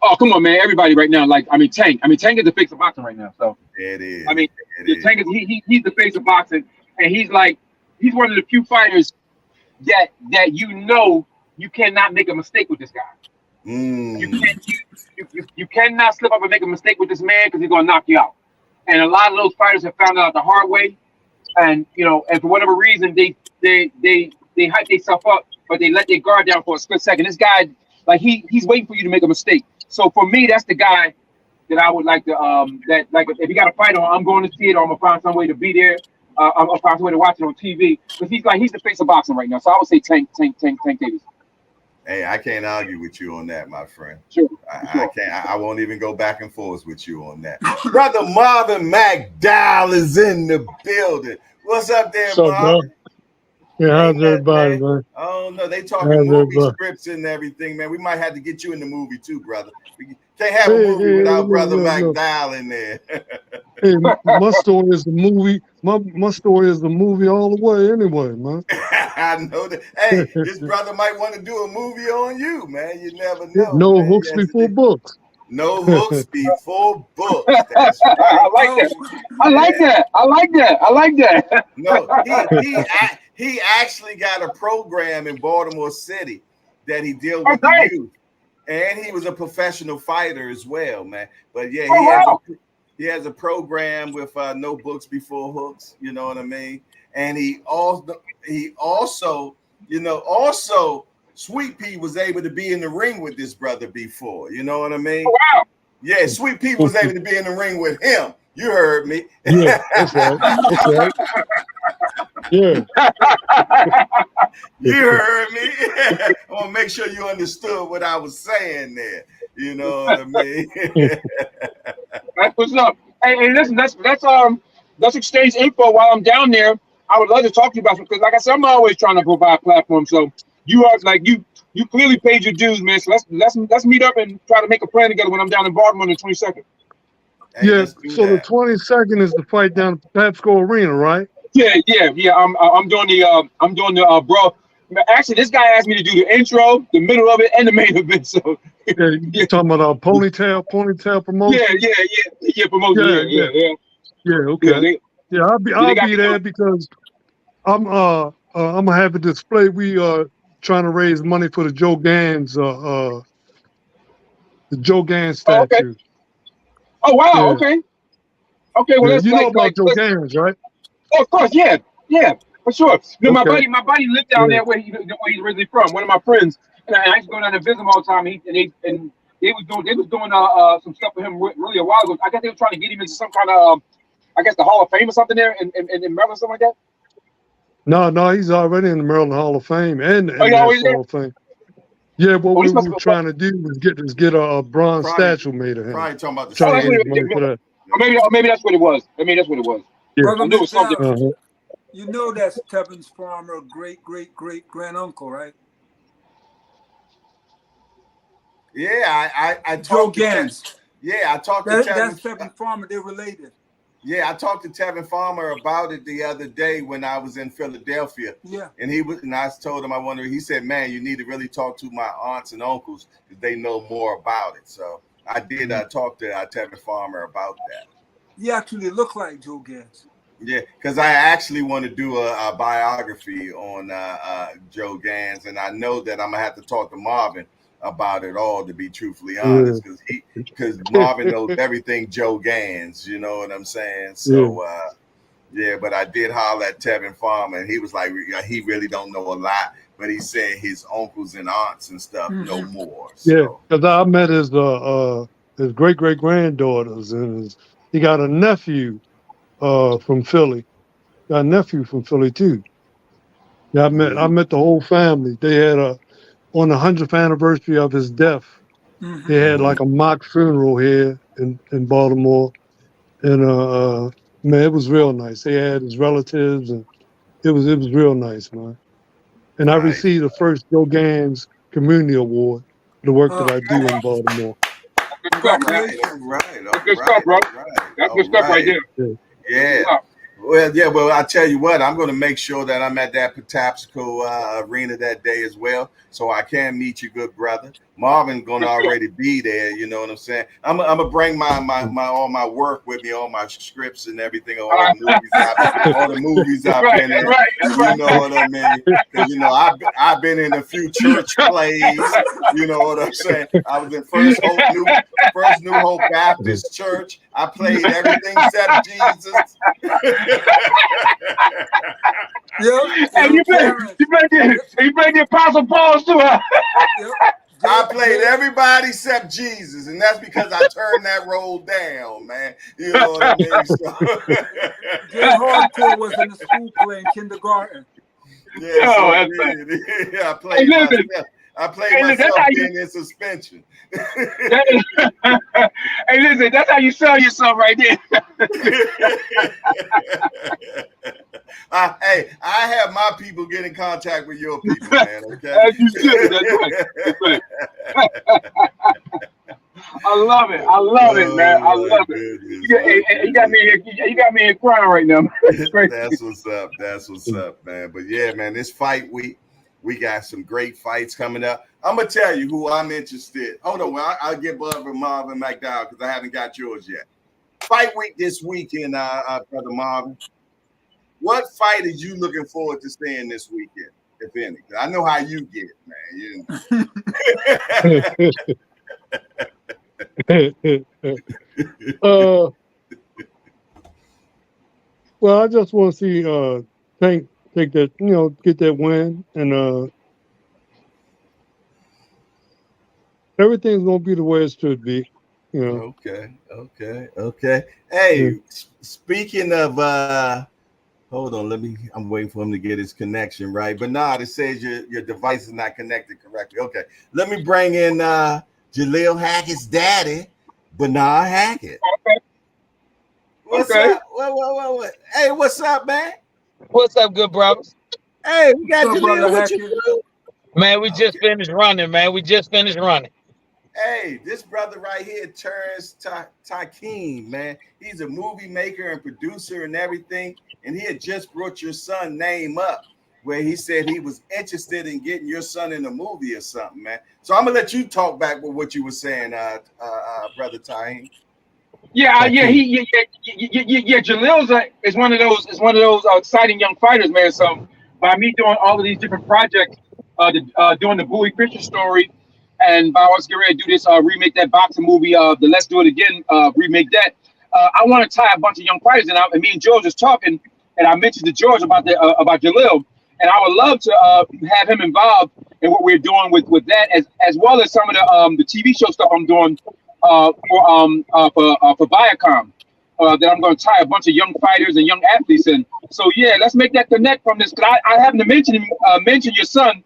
Oh, come on, man. Everybody right now, Tank. Tank is the face of boxing right now. So it is. Tank is he's the face of boxing, and he's one of the few fighters that you cannot make a mistake with this guy. You cannot slip up and make a mistake with this man because he's gonna knock you out. And a lot of those fighters have found out the hard way, and and for whatever reason they hype themselves up, but they let their guard down for a split second. This guy, he's waiting for you to make a mistake. So for me, that's the guy that I would like to if you got a fight on, I'm going to see it, or I'm gonna find some way to be there. I'll find some way to watch it on TV because he's the face of boxing right now. So I would say Tank Davis. Hey, I can't argue with you on that, my friend. Sure. I can't. I won't even go back and forth with you on that. Brother Marvin McDowell is in the building. What's up there, Marvin? Yeah, how's everybody, man? Oh no, they talking movie scripts and everything, man. We might have to get you in the movie too, brother. We can't have a movie without Brother McDowell in there. Hey, my story is the movie. My story is the movie all the way, anyway, man. I know that. Hey, this brother might want to do a movie on you, man. You never know. No man. hooks before books. No hooks before books. That's right. I like that. No, he actually got a program in Baltimore City that he dealt with the youth, and he was a professional fighter as well, man. But yeah, he has a program with no books before hooks. You know what I mean? And he also, Sweet Pea was able to be in the ring with this brother before. You know what I mean? Oh, wow. Yeah, Sweet Pea was able to be in the ring with him. You heard me. Yeah, that's right. Yeah. You heard me. I want to make sure you understood what I was saying there. You know what I mean? That's what's up. Hey, listen, let's exchange info while I'm down there. I would love to talk to you about it because, like I said, I'm always trying to provide platforms. So you are like you clearly paid your dues, man. So let's meet up and try to make a plan together when I'm down in Baltimore on the 22nd. Hey, Yeah. let's do So the that. 22nd is the fight down at the Pepco Arena, right? Yeah. I'm doing the bro. Actually, this guy asked me to do the intro, the middle of it, and the main event. So Yeah. You yeah, talking about ponytail promotion? promotion. Yeah. Yeah. Yeah. Yeah. Okay. Yeah. They I'll got be me there doing. because I'm gonna have a display. We trying to raise money for the Joe Gans Oh, okay. statue. Oh, wow. Yeah. Okay. Well, Yeah. let's You know about Joe let's. Gans, right? Oh, of course, yeah, for sure. You know, Okay. my buddy lived down Yeah. there where he's originally from. One of my friends, and I used to go down and visit him all the time. And they was doing some stuff for him really a while ago. I guess they were trying to get him into some kind of I guess the Hall of Fame or something there in Maryland, something like that. No, he's already in the Maryland Hall of Fame and the Oh, you always National there? Hall of Fame. Yeah, what Oh, we this must were be. trying to do was get a bronze Probably, statue made of him. probably talking about the Oh, Trying to that's what same. raise it, money for that. maybe that's what it was. Maybe that's what it was. Yeah. Brother I knew it was something. McDowell, Uh-huh. you know that's Tevin's farmer, great granduncle, right? Yeah, I Joe talked to Gans. yeah, I talked to That's Tevin. Tevin Farmer. They're related. Yeah, I talked to Tevin Farmer about it the other day when I was in Philadelphia. Yeah. And I told him he said, man, you need to really talk to my aunts and uncles because they know more about it. So I did talk to Tevin Farmer about that. You actually look like Joe Gans. Yeah, because I actually want to do a biography on Joe Gans, and I know that I'm gonna have to talk to Marvin about it all, to be truthfully honest, because Marvin knows everything Joe Gans. You know what I'm saying? So yeah, but I did holler at Tevin Farmer, and he was like, he really don't know a lot, but he said his uncles and aunts and stuff know more. So. Yeah, because I met his great granddaughters, and he got a nephew from Philly. Got a nephew from Philly too. Yeah, I met the whole family. They had on the 100th anniversary of his death. They had like a mock funeral here in Baltimore, and man, it was real nice. They had his relatives, and it was real nice, man. And I Nice. received the first Joe Gans Community Award for the work that I do in Baltimore. Congratulations. All right. That's good stuff, bro. That's good stuff right there. Yeah. Well, I tell you what, I'm going to make sure that I'm at that Patapsco arena that day as well, so I can meet you, good brother. Marvin's going to already be there. You know what I'm saying? I'm gonna bring my all my work with me, all my scripts and everything, all the movies I've been in. You know what I mean? Because I've been in a few church plays. You know what I'm saying? I was in First New Hope Baptist Church. I played everything except Jesus. And you played the Apostle Paul too, huh? I played everybody except Jesus, and that's because I turned that role down, man. You know what I mean? So. Jay Hardcore was in the school play in kindergarten. Yeah, I played myself. I played myself being in suspension. Hey, listen, that's how you sell yourself right there. Hey, I have my people get in contact with your people, man. Okay. As you should. That's right. I love it, man. I love it. You got me in crying right now. That's what's up, man. But yeah, man, this fight week, we got some great fights coming up. I'm gonna tell you who I'm interested. Hold on, I'll get Brother Marvin McDowell because I haven't got yours yet. Fight week this weekend, Brother Marvin. What fight are you looking forward to seeing this weekend, if any? I know how you get, man. Well, I just want to see Tank take that, get that win, and everything's gonna be the way it should be. Okay. Hey, speaking of Hold on, I'm waiting for him to get his connection right. Bernard, it says your device is not connected correctly. Okay, let me bring in Jaleel Hackett's daddy, Bernard Hackett. What's up? What? Hey, what's up, man? What's up, good brothers? Hey, we got What's up, Jaleel. brother What you Hackett? do? Man, we just finished running, man. We just finished running. Hey, this brother right here, Terrence Takeem, man. He's a movie maker and producer and everything. And he had just brought your son name up where he said he was interested in getting your son in a movie or something, man. So I'm gonna let you talk back with what you were saying, brother Takeem. Yeah, Jalil's is one of those exciting young fighters, man. So by me doing all of these different projects, doing the Bowie Fisher story, and by us getting ready to do this remake that boxing movie, the Let's Do It Again remake that. I want to tie a bunch of young fighters, and me and George was talking, and I mentioned to George about Jalil, and I would love to have him involved in what we're doing with that, as well as some of the TV show stuff I'm doing for Viacom. That I'm going to tie a bunch of young fighters and young athletes in. So yeah, let's make that connect from this. Cause I happened to mention your son,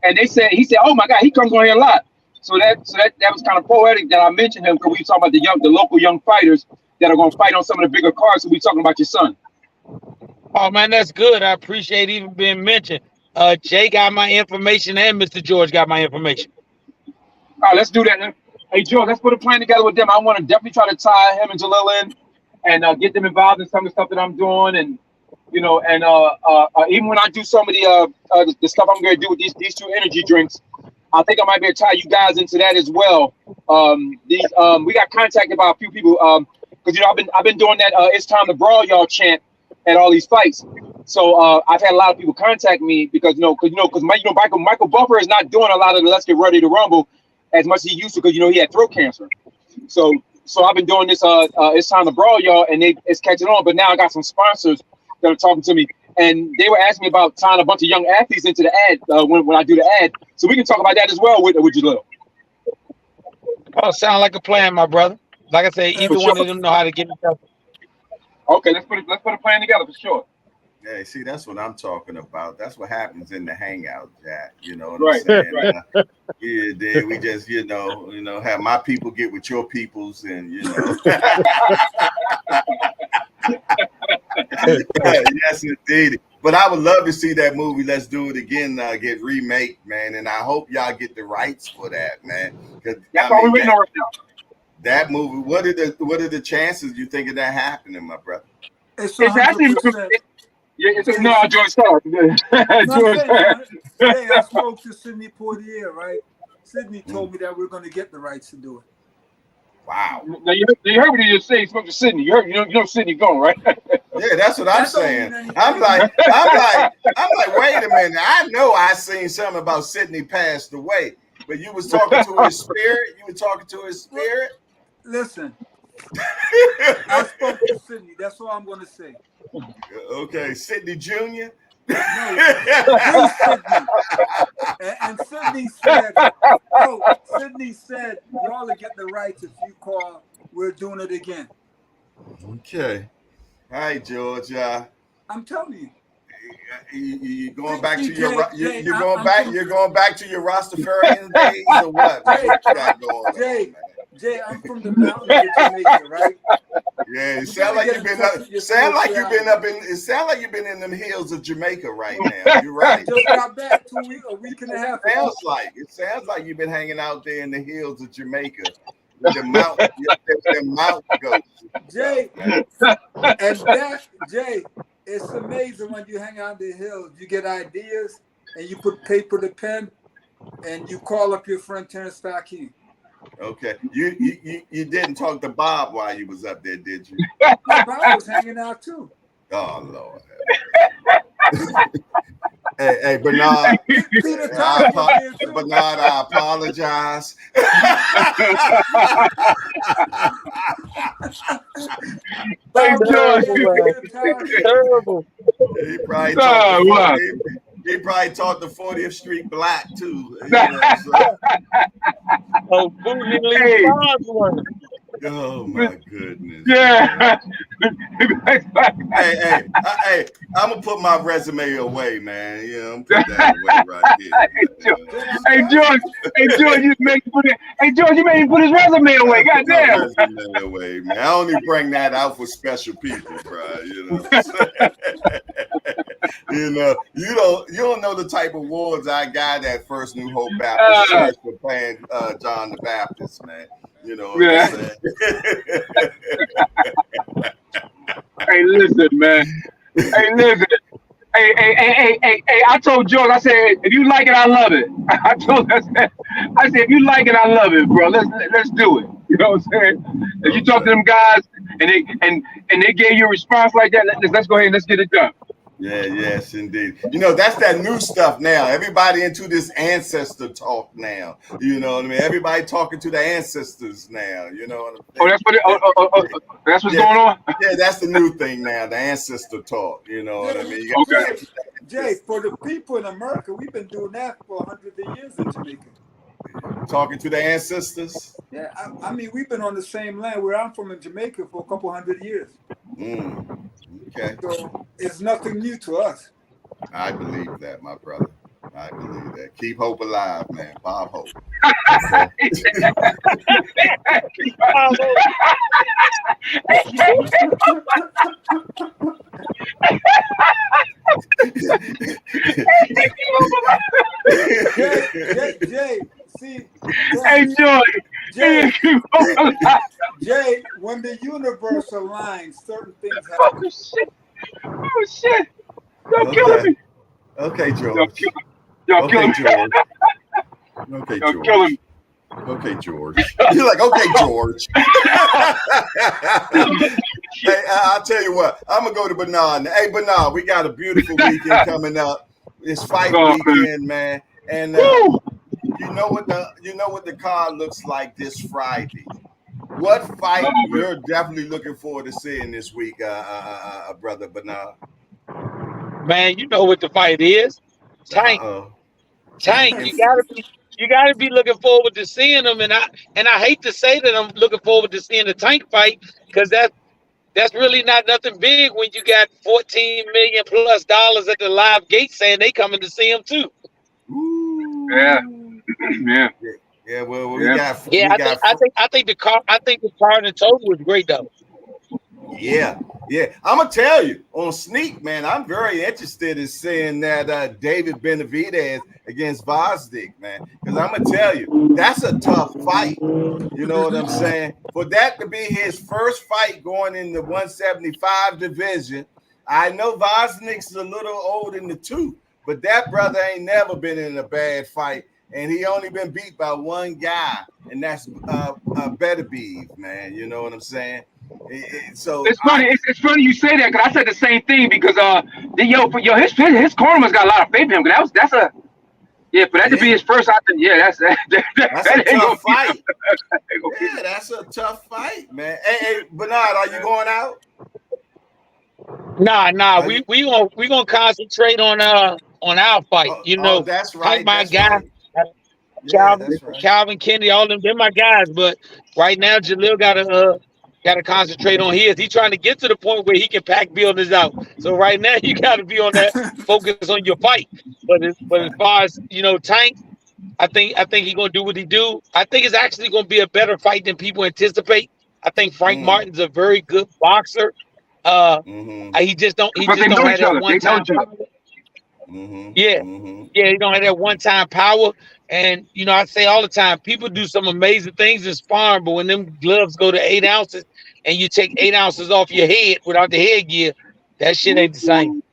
and he said, oh my God, he comes on here a lot. So that was kind of poetic that I mentioned him, because we were talking about the local young fighters that are going to fight on some of the bigger cards. So we talking about your son. Oh man, that's good. I appreciate even being mentioned. Jay got my information and Mr. George got my information. All right, let's do that. Then. Hey George, let's put a plan together with them. I want to definitely try to tie him and Jalil in, and get them involved in some of the stuff that I'm doing, and even when I do some of the stuff I'm going to do with these two energy drinks, I think I might be able to tie you guys into that as well. We got contacted by a few people because I've been doing that it's time to brawl y'all chant at all these fights. So I've had a lot of people contact me because Michael Buffer is not doing a lot of the Let's Get Ready to Rumble as much as he used to, because he had throat cancer. So I've been doing this it's time to brawl y'all, and it's catching on. But now I got some sponsors that are talking to me, and they were asking me about tying a bunch of young athletes into the ad when I do the ad. So we can talk about that as well with Jalil. Oh, sound like a plan, my brother. Like I say, either one of them know how to get in touch. Okay, let's put a plan together for sure. Yeah, see, that's what I'm talking about. That's what happens in the hangout, Jack. You know what I'm saying? Right. Yeah, dude, we just, have my people get with your peoples, and yes, indeed. But I would love to see that movie. Let's Do It Again. Get remade, man, and I hope y'all get the rights for that, man. That's all we're waiting on right now. That movie. What are the chances you think of that happening, my brother? It's actually. No, George, stop. Today I spoke to Sidney Poitier, right? Sidney told me that we're going to get the rights to do it. Wow. Now you heard what he just said. He spoke to Sidney. You know Sidney going, right? Yeah, that's what I'm saying. I'm like, wait a minute. I know I seen something about Sidney passed away, but you was talking to his spirit. You were talking to his spirit. Listen, I spoke to Sidney. That's all I'm going to say. Okay, Sidney Jr. No, Sidney. And Sidney said, y'all will get the rights if you call. We're doing it again. Okay. All right, George. I'm telling you. You're going back to you're going back to your Rastafarian days or what? What you got going on? Jay, I'm from the mountains of Jamaica, right? Yeah, it sounds like you've been in them hills of Jamaica right now. You're right. Just got back a week and a half ago. It sounds like you've been hanging out there in the hills of Jamaica with the mountain goats. Jay, Jay, it's amazing when you hang out in the hills. You get ideas and you put paper to pen and you call up your friend Terrence Takeem. Okay, you didn't talk to Bob while you was up there, did you? Yeah, Bob was hanging out too. Oh Lord. Hey, Bernard. Bernard, I apologize. Terrible. He probably taught the 40th Street Black too. Oh my goodness. Yeah. Hey, I'm gonna put my resume away, man. Yeah, I'm gonna put that away right here. Hey George, you made me put his resume away. I put my Goddamn. resume away, man. I only bring that out for special people, bro. You know what I'm saying? You know, you don't know the type of awards I got at First New Hope Baptist Church for playing John the Baptist, man. You know what I'm saying? Hey, listen, man. Hey, listen. Hey, I told George, I said, if you like it, I love it. I said, if you like it, I love it, bro. Let's do it. You know what I'm saying? If you talk to them guys and they gave you a response like that, let's go ahead and let's get it done. Yeah, yes, indeed. You know, that's that new stuff now. Everybody into this ancestor talk now. You know what I mean? Everybody talking to the ancestors now. You know what I'm saying? That's what's going on? Yeah, that's the new thing now, the ancestor talk. You know what I mean? Okay. Jay, for the people in America, we've been doing that for hundreds of years in Jamaica. Talking to the ancestors? Yeah, I mean, we've been on the same land where I'm from in Jamaica for a couple hundred years. Okay. So it's nothing new to us. I believe that, my brother. I believe that. Keep hope alive, man. Bob Hope. Jay, see. Hey, Jay, when the universe aligns, certain things happen. Oh, shit. Don't kill me. Okay, George. Y'all kill me. George. Okay, Y'all George. kill me. Okay, George. You're like, okay, George. Hey, I'll tell you what. I'm gonna go to Bernard. Hey, Bernard, we got a beautiful weekend coming up. It's fight weekend, man. And you know what the card looks like this Friday. What fight you're definitely looking forward to seeing this week, brother Bernard? Man, you know what the fight is. Tank. Tank. You gotta be looking forward to seeing them. And I hate to say that I'm looking forward to seeing the Tank fight, because that's really not nothing big when you got $14 million plus at the live gate saying they coming to see him too. Ooh. Yeah. Well, we got. I think the card in total was great though. Yeah. I'm gonna tell you on Sneak, man. I'm very interested in seeing that David Benavidez against Vosdick, man. Because I'm gonna tell you, that's a tough fight. You know what I'm saying? For that to be his first fight going in the 175 division, I know Vosdick's a little old in the tooth, but that brother ain't never been in a bad fight. And he only been beat by one guy, and that's Beterbiev, man. You know what I'm saying? So it's funny. It's funny you say that, because I said the same thing, because his cornerman's got a lot of faith in him. For that to be his first, I think, that's a tough fight. Yeah, that's a tough fight, man. Hey, Bernard, are you going out? Nah. We gonna concentrate on our fight. That's right. My that's guy. Right. Yeah, that's right. Calvin Kennedy, all them, they're my guys. But right now, Jalil gotta concentrate on his. He's trying to get to the point where he can pack buildings out. So right now, you gotta be on that, focus on your fight. But as far as Tank, I think he's gonna do what he do. I think it's actually gonna be a better fight than people anticipate. I think Frank Martin's a very good boxer. He just don't have that one time. Yeah, he don't have that one-time power. And I say all the time, people do some amazing things in sparring, but when them gloves go to 8 ounces and you take 8 ounces off your head without the headgear, that shit ain't the same.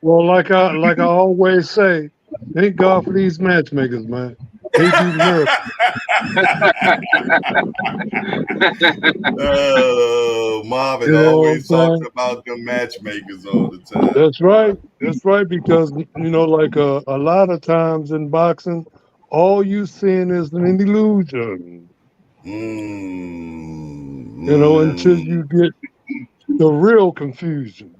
Well, like I always say, thank God for these matchmakers, man. They do miracles. Marvin always talks about the matchmakers all the time. That's right. That's right. Because like a lot of times in boxing, all you seeing is an illusion. Until you get the real confusion.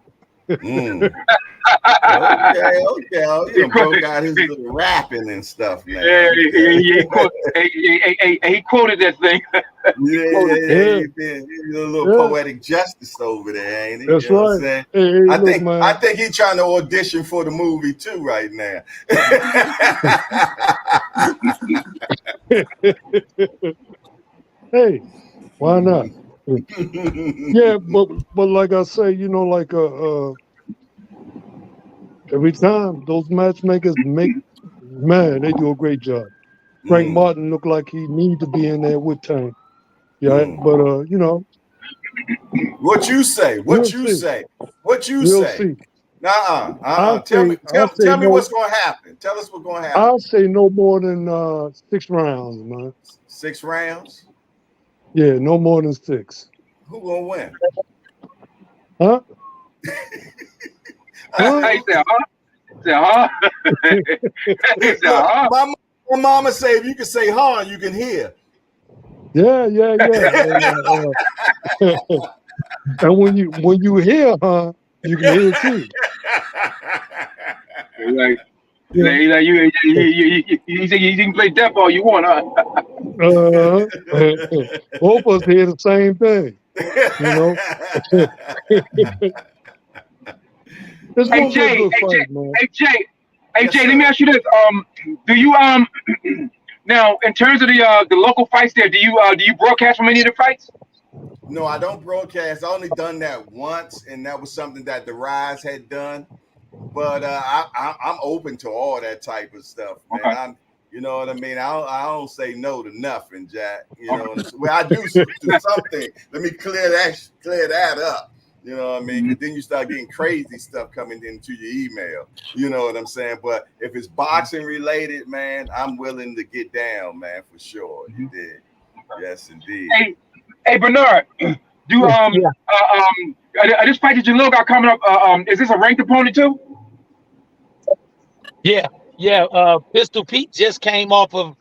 Okay. Oh, you broke out his little rapping and stuff, man. Yeah, Okay. he quoted that thing. Yeah. Yeah, He did a little yeah, poetic justice over there, ain't he? that's You know what I'm right. saying? Hey, I look, think I man. think he's trying to audition for the movie too right now. Hey, why not? Yeah, but like I say, like every time those matchmakers man, they do a great job. Frank Mm, Martin looked like he need to be in there with Tank. Yeah, mm. but What you say? we'll What you see. say? What you We'll say? see. Uh-uh. I'll Tell me, say I'll say tell me no what's gonna happen. Tell us what's gonna happen. I'll say no more than 6 rounds, man. 6 rounds? Yeah, no more than 6. Who gonna win? Huh? Huh? He said, huh? He said, huh? He said, Look, huh? my mama say if you can say huh, you can hear. Yeah. And when you hear you can hear it too. Like, Yeah. you can play deaf all you want, huh? Both of us hear the same thing, you know. It's Hey gonna be a Jay, good fight, man. Yes, Let me sir. ask you this. Do you now in terms of the local fights there, do you broadcast from any of the fights? No, I don't broadcast. I only done that once, and that was something that the Rise had done. But I'm open to all that type of stuff, man. Okay. You know what I mean. I don't say no to nothing, Jack. You know Okay. what I'm saying. Well, I do something. Let me clear that up. You know what I mean? Mhm. Because then you start getting crazy stuff coming into your email. You know what I'm saying? But if it's boxing related, man, I'm willing to get down, man, for sure. You did. Yes, indeed. Hey Bernard, do Yeah. this fight that Jalil got coming up, is this a ranked opponent too? Yeah, yeah. Pistol Pete just came off of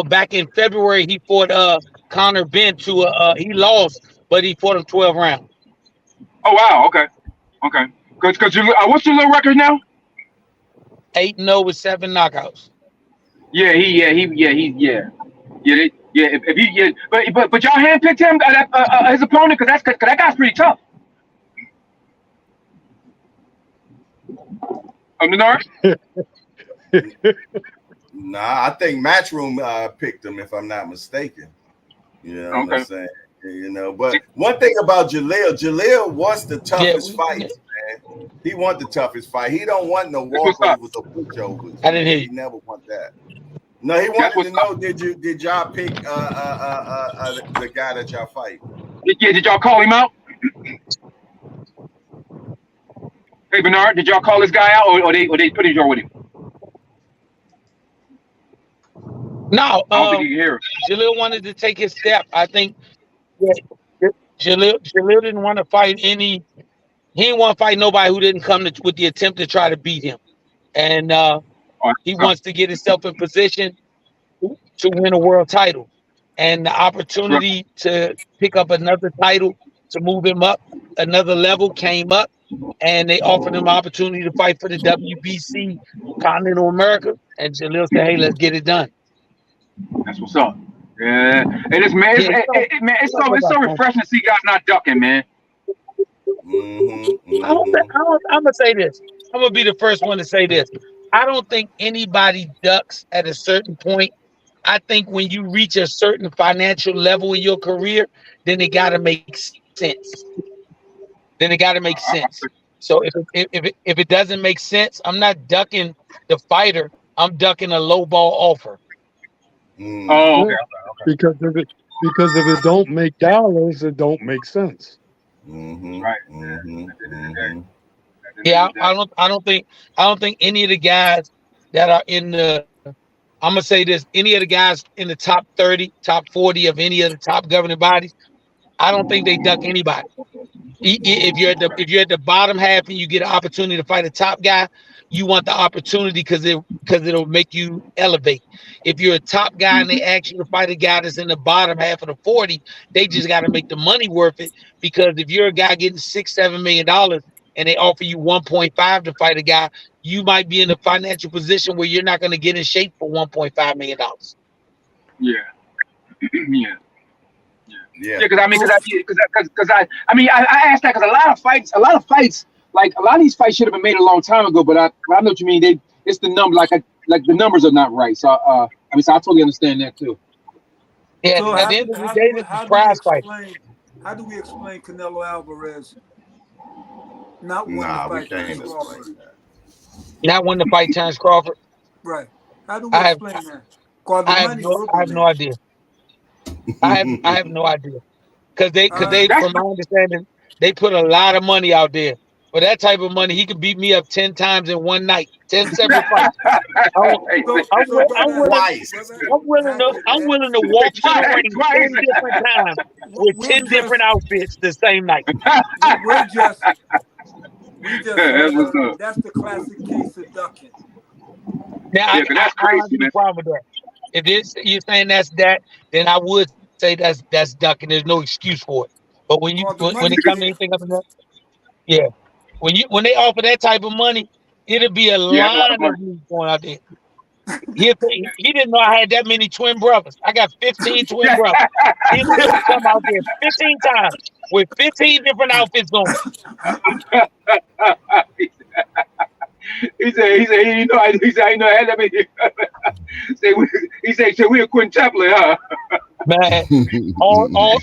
back in February he fought Connor Ben to he lost, but he fought him 12 rounds. Oh wow, okay. Cause what's Jalil record now? 8-0 with 7 knockouts. If he, but y'all handpicked him his opponent because that guy's pretty tough. Bernard. Nah, I think Matchroom picked him, if I'm not mistaken. You know what I'm Okay. saying? You know, but one thing about Jalil wants the Yeah, toughest fights, man. He want the toughest fight. He don't want no That's what's up. walkovers or pushovers, I didn't man. hear He you. never want that. No, he That's wanted to what's know, up. did y'all pick the guy that y'all fight? Yeah, did y'all call him out? Hey Bernard, did y'all call this guy out or they put him with him? No, I don't think you can hear him. Jalil wanted to take his step. I think that Jalil didn't want to fight any. He didn't want to fight nobody who didn't come with the attempt to try to beat him, and All right, he that's wants to get himself in position to win a world title, and the right. opportunity to pick up another title to move him up another level came up, and they offered him an opportunity to fight for the WBC Continental America, and Jalil said, "Hey, let's get it done." That's what's up. Yeah, it is, man. Yeah, Man, it's so refreshing to see guys not ducking, man. I'm gonna say this. I'm gonna be the first one to say this. I don't think anybody ducks at a certain point. I think when you reach a certain financial level in your career, then it got to make sense. Then it got to make sense. So if it doesn't make sense, I'm not ducking the fighter. I'm ducking a low ball offer. Mm. Oh, Yeah. okay. Because if it don't make dollars, it don't make sense. Mm-hmm. Right. Mm-hmm. Mm-hmm. Yeah, I don't think any of the guys that are in the I'm gonna say this, any of the guys in the top 30, top 40 of any of the top governing bodies, I don't think they duck anybody. If you're at the bottom half and you get an opportunity to fight a top guy, you want the opportunity because it'll make you elevate. If you're a top guy and they ask you to fight a guy that's in the bottom half of the 40, they just got to make the money worth it. Because if you're a guy getting $6-7 million, and they offer you 1.5 to fight a guy, you might be in a financial position where you're not going to get in shape for $1.5 million. Yeah. Yeah. Yeah. Because I mean, because I mean, I asked that because a lot of fights, like a lot of these fights should have been made a long time ago. But I know what you mean. It's the number, like the numbers are not right. So I mean, so I totally understand that too. Yeah, So at the end of the day, this is prize fight. how do we explain Canelo Alvarez not wanting Nah, to we fight can't Terence explain Crawford? that. Not wanting to fight Terence Crawford. Right. How do we explain that? Because the I have money will be no there. idea. I have no idea. Because they from my understanding, they put a lot of money out there. For that type of money, he could beat me up 10 times in one night, 10 separate fights. I'm willing to walk to the ring 10 different times with 10 different outfits the same night. That's the classic case of ducking. Now, I don't have any problem with that. If you're saying that's that, then I would say that's ducking. There's no excuse for it. But when it comes to anything up in that, yeah, when they offer that type of money, it'll be a line of me going out there. He didn't know I had that many twin brothers. I got 15 twin brothers. He'll be able to come out there 15 times with 15 different outfits on. He said, I know I had that many. He said, we a quintuplet, huh? Man,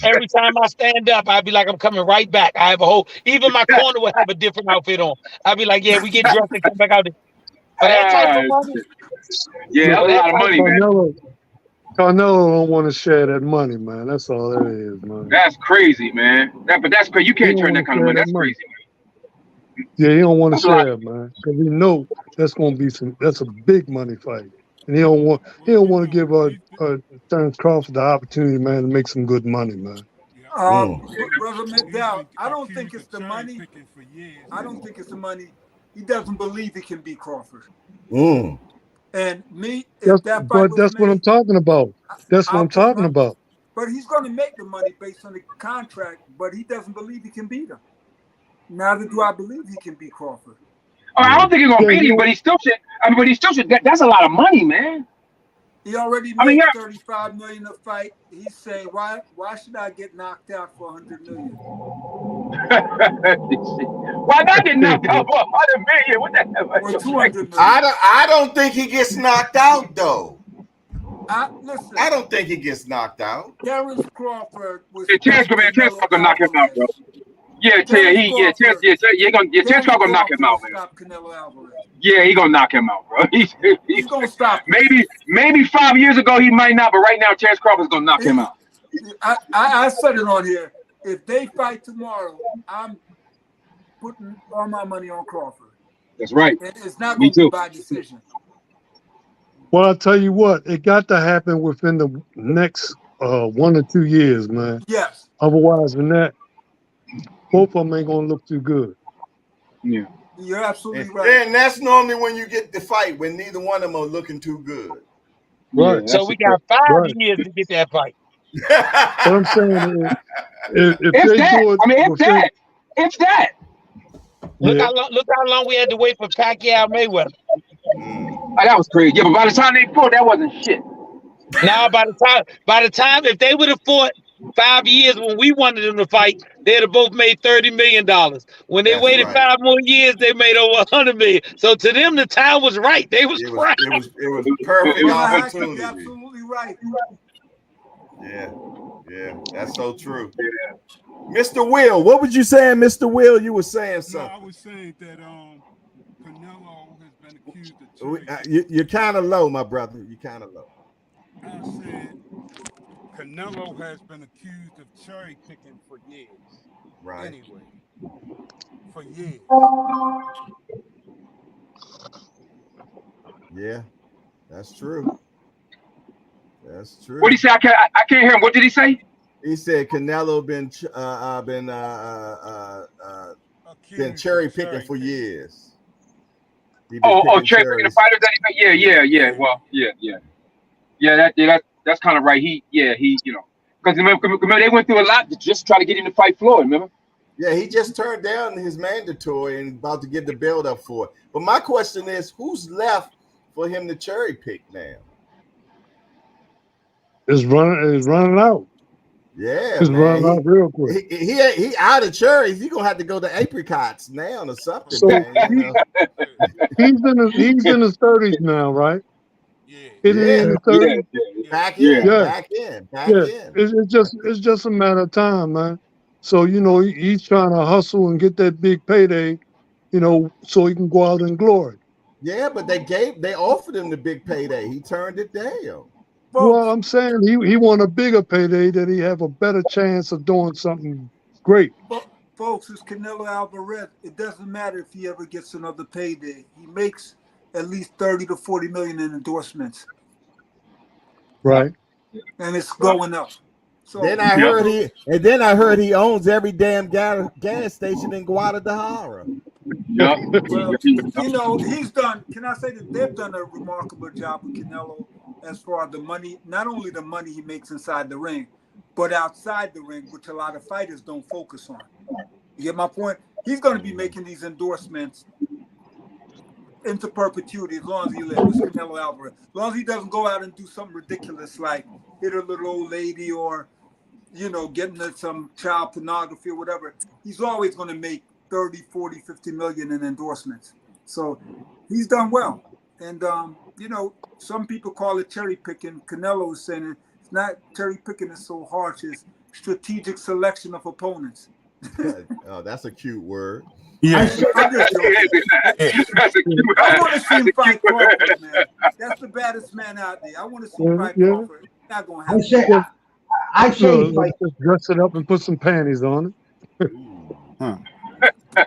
every time I stand up, I'd be like, I'm coming right back. I have a whole, even my corner will have a different outfit on. I'd be like, yeah, we get dressed and come back out there. For that type of money, yeah, that's a lot of money, man. Carnelo don't want to share that money, man. That's all that is, man. That's crazy, man. But that's crazy. You can't turn that kind of money. That's crazy, man. Yeah, he don't want to share, man, because he know that's gonna be that's a big money fight, and he don't want to give Terence Crawford the opportunity, man, to make some good money, man. Brother McDowell, I don't think it's the money. He doesn't believe he can beat Crawford. And me, that's what I'm talking about. That's what I'm talking about. But he's going to make the money based on the contract, but he doesn't believe he can beat him. Neither do I believe he can beat Crawford. Oh, I don't think he's going to beat him, but he still should. I mean, but he still should. That's a lot of money, man. He already made $35 million a fight. He's saying, why should I get knocked out for $100 million? Why not get knocked out for $100 million? What the hell? Or $200 million? I don't think he gets knocked out though. Listen, I don't think he gets knocked out. Terence Crawford was. Terence Crawford gonna knock him out, bro. Terence Crawford gonna knock him out, man. Stop Canelo Alvarez. Yeah, he gonna knock him out, bro. He's gonna stop him. Maybe 5 years ago he might not, but right now Terence Crawford's gonna knock him out. I said it on here. If they fight tomorrow, I'm putting all my money on Crawford. That's right. It's not going to be by decision. Well, I'll tell you what, it got to happen within the next 1 or 2 years, man. Yes. Otherwise than that, both of them ain't gonna look too good. Yeah. You're absolutely right. And that's normally when you get the fight, when neither one of them are looking too good. Right. Yeah, so we got 5 years to get that fight. What I'm saying is, if that. Look how long we had to wait for Pacquiao Mayweather. Oh, that was crazy. Yeah, but by the time they fought, that wasn't shit. Now, by the time, if they would have fought 5 years when we wanted them to fight, they'd have both made $30 million. When they waited 5 more years, they made over $100 million. So to them, the time was right. They was right. It was perfect opportunity. You're absolutely right. Yeah, that's so true. Yeah. Mr. Will, what was you saying, Mr. Will? You were saying something. No, I was saying that Canelo has been accused of you're kind of low, my brother. You're kind of low. I said Canelo has been accused of cherry picking for years. Right. Anyway, for years. Yeah, that's true. That's true. What did he say? I can't hear him. What did he say? He said Canelo been cherry picking for years. Cherry picking the fighters. Yeah. Well, yeah. That's kind of right. He, because remember they went through a lot to just try to get him to fight Floyd. Remember? Yeah, he just turned down his mandatory and about to get the build up for it. But my question is, who's left for him to cherry pick now? It's running out. Yeah, It's man. running out real quick. He out of cherries. He gonna have to go to apricots now or something, So man. You know? he's in his 30s now, right? Yeah. Isn't he in his 30s? Back Yeah. in, Yeah. back in, back Yeah. in. It's just a matter of time, man. So he's trying to hustle and get that big payday, so he can go out in glory. Yeah, but they offered him the big payday. He turned it down. Well, Folks, I'm saying he want a bigger payday that he have a better chance of doing something great. folks, it's Canelo Alvarez. It doesn't matter if he ever gets another payday. He makes at least 30 to 40 million in endorsements, Right. and it's going up. So Then I heard he owns every damn gas station in Guadalajara. Yeah. well, he's done. Can I say that they've done a remarkable job with Canelo as far as the money, not only the money he makes inside the ring, but outside the ring, which a lot of fighters don't focus on. You get my point? He's going to be making these endorsements into perpetuity as long as he lives. It's Canelo Alvarez. As long as he doesn't go out and do something ridiculous like hit a little old lady or, getting into some child pornography or whatever, he's always going to make 30, 40, 50 million in endorsements. So he's done well. And, some people call it cherry picking. Canelo is saying it's not cherry picking, it's so harsh. It's strategic selection of opponents. Oh, that's a cute word. Yeah. I'm just joking. I want to see him fight Crawford, man. That's the baddest man out there. I want to see him fight Crawford. It's not going to happen. I say he fights. Just dress it up and put some panties on it.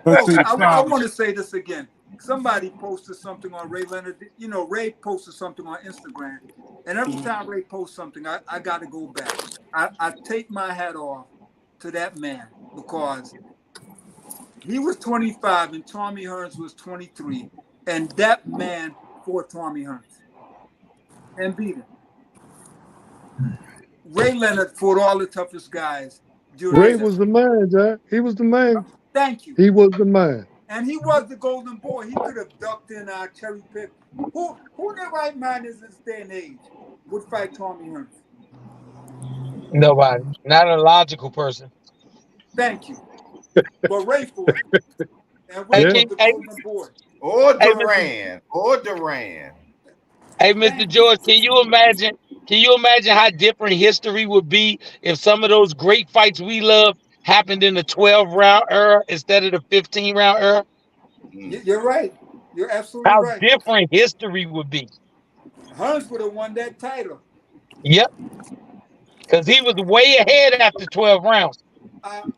Folks, I want to say this again. Somebody posted something on Ray Leonard. Ray posted something on Instagram. And every time Ray posts something, I got to go back. I take my hat off to that man because he was 25 and Tommy Hearns was 23. And that man fought Tommy Hearns and beat him. Ray Leonard fought all the toughest guys. Ray was the man, Jack. He was the man. Thank you. He was the man. And he was the golden boy. He could have ducked in our cherry pick. Who in their right mind is this day and age would fight Tommy Hearns? Nobody. Not a logical person. Thank you. But Ray fought him. And Ray was the golden boy. Or Duran. Hey, Mr. George, can you imagine how different history would be if some of those great fights we love happened in the 12-round era instead of the 15-round era? You're right. You're absolutely How right. different history would be. Hearns would have won that title. Yep. Because he was way ahead after 12 rounds.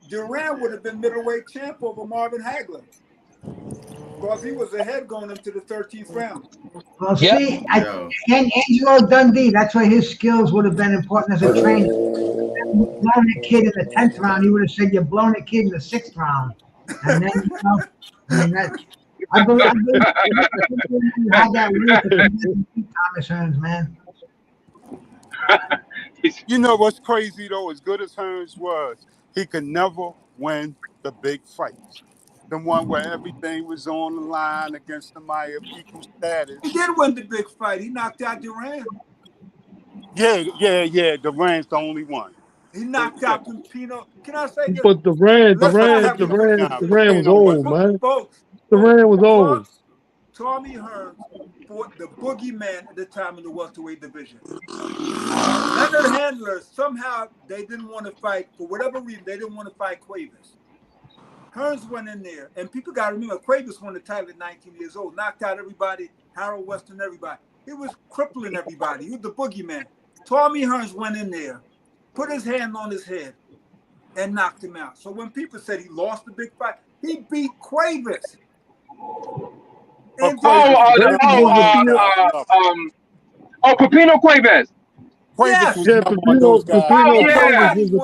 Duran would have been middleweight champ over Marvin Hagler. Because he was ahead going into the 13th round. Well, see, and Angelo Dundee, that's why his skills would have been important as a trainer. Blowing a kid in the 10th round, he would have said, you're blowing a kid in the 6th round. And then, I believe you had that lead Thomas Hearns, man. You know what's crazy, though? As good as Hearns was, he could never win the big fights. The one where everything was on the line against somebody of equal status. He did win the big fight. He knocked out Duran. Yeah. Duran's the only one. He knocked out Pino. Can I say this? But Duran was old, man. Duran was old. Tommy Hearns fought the boogeyman at the time in the welterweight division. Leonard Handler, somehow they didn't want to fight, for whatever reason, they didn't want to fight Cuevas. Hearns went in there, and people got to remember, Cuevas won the title at 19 years old, knocked out everybody, Harold Weston, everybody. He was crippling everybody. He was the boogeyman. Tommy Hearns went in there, put his hand on his head, and knocked him out. So when people said he lost the big fight, he beat Cuevas. Pepino Cuevas. Pepino was a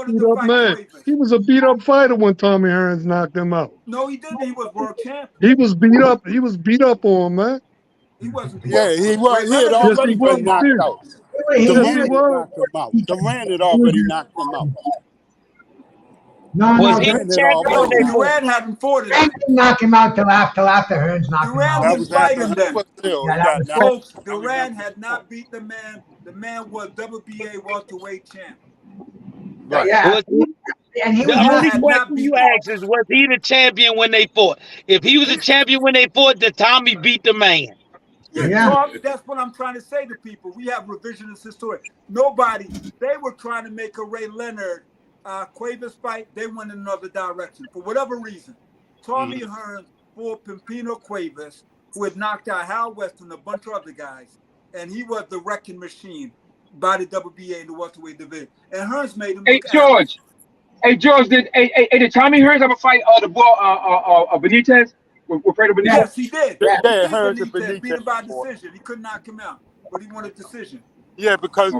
beat-up man. He was a beat-up fighter when Tommy Hearns knocked him out. No, he didn't. He was world champ. He was beat up. He was beat up on, man. He wasn't. Yeah, he was. He had already been knocked out. Duran had already knocked him out. No, Was no, he the Defended champion when already. they fought? Duran hadn't fought Duran him. didn't knock him out till after Hearns knocked him Duran out. That didn't was fight after him he then. was still. Yeah, He that got was knocked. Folks, I Duran remember. had not beat the man. The man was WBA welterweight champ. Right. Yeah, Was he, and he the was Duran only not. had not question you beaten him. ask is, was he the champion when they fought? If he was a champion when they fought, then Tommy beat the man. Yeah, Yeah. Tom, that's what I'm trying to say to people. We have revisionist history. Nobody, they were trying to make a Ray Leonard Cuevas fight. They went in another direction for whatever reason. Tommy Hearns fought Pimpino Cuevas, who had knocked out Hal West and a bunch of other guys. And he was the wrecking machine by the WBA in the welterweight division. And Hearns made him Hey look average. George, did Tommy Hearns ever fight the boy Benitez with Fredo Benitez? Yes, he did. Yeah, He beat Hearns and Benitez, beat him by Benitez fought. decision. He could knock him out, but he wanted decision. Yeah, because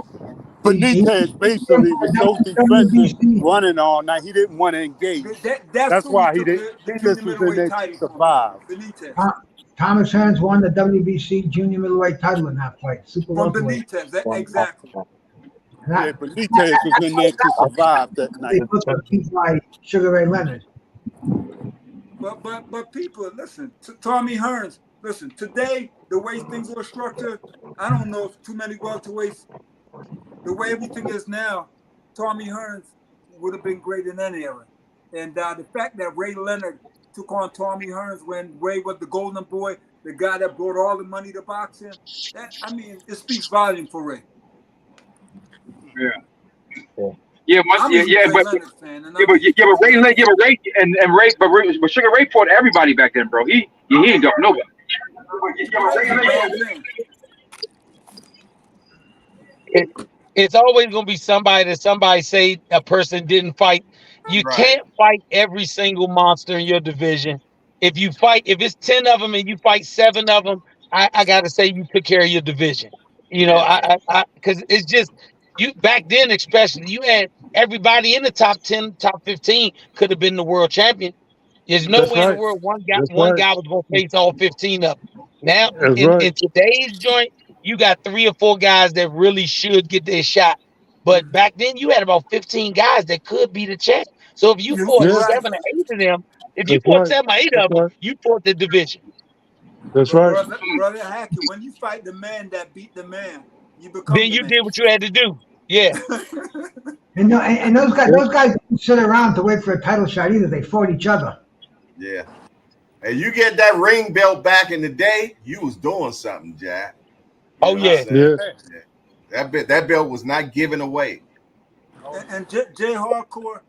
Okay. Benitez basically was so defensive, running all night. He didn't want to engage. That's That's who why he he took didn't. the He junior just was in middleweight there to title from. survive. Benitez. Thomas Hearns won the WBC junior middleweight title in that fight. Super From welterweight. Benitez, exactly. And Yeah, Benitez was in there to survive that they night. looked at people like Sugar Ray Leonard. But people, listen, Tommy Hearns, listen, today, the way things are structured, I don't know if too many welterweights, the way everything is now, Tommy Hearns would have been great in any era. And the fact that Ray Leonard took on Tommy Hearns when Ray was the golden boy, the guy that brought all the money to boxing, it speaks volume for Ray. But Ray, but Sugar Ray fought everybody back then, bro. He ain't got nobody. It's always going to be somebody that somebody say a person didn't fight. You can't fight every single monster in your division. If it's 10 of them and you fight 7 of them, I got to say you took care of your division. You know, because it's just you back then, especially you had everybody in the top 10, top 15 could have been the world champion. There's no way in the world one guy was going to face all 15 of them. Now in today's joint, you got 3 or 4 guys that really should get their shot. But back then, you had about 15 guys that could be the champ. So if you fought 7 or 8 of them, if you fought 7 or 8 of them, you fought the division. That's right. Brother Hackett, when you fight the man that beat the man, you become then you did what you had to do. Yeah. And those guys didn't sit around to wait for a title shot either. They fought each other. Yeah. And you get that ring belt back in the day, you was doing something, Jack. Oh, yeah. That belt was not given away. And Jay Hardcore,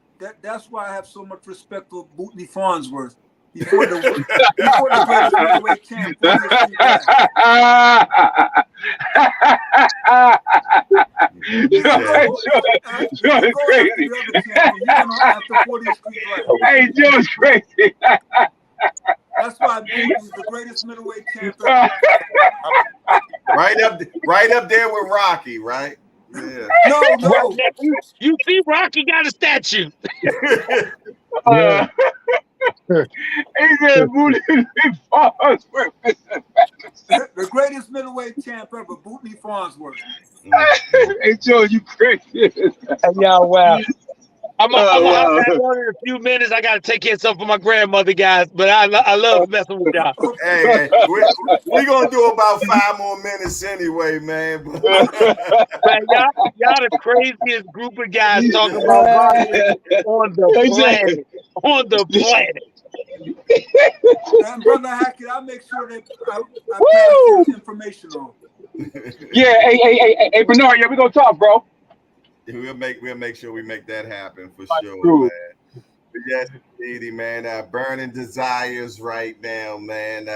that's why I have so much respect for Bootney Farnsworth. He fought the greatest middleweight champ. Joe's crazy. Hey, Joe's crazy. That's why Bootney's the greatest middleweight champ. Right up there with Rocky, right? Yeah. No. You see, Rocky got a statue. The greatest middleweight champ ever, Bootney Farnsworth. Hey, Joe, you crazy. Yeah, wow. I'm gonna have one in a few minutes. I gotta take care of something for my grandmother, guys. But I love messing with y'all. Hey, we're gonna do about 5 more minutes anyway, man. Man, y'all the craziest group of guys talking about boxing on the planet. On the planet. And Brother Hackett, I'll make sure that I pass this information on. Yeah, hey, Bernard, yeah, we gonna talk, bro. We'll make sure we make that happen for sure, man. But yes, indeed, man. Burning Desires right now, man.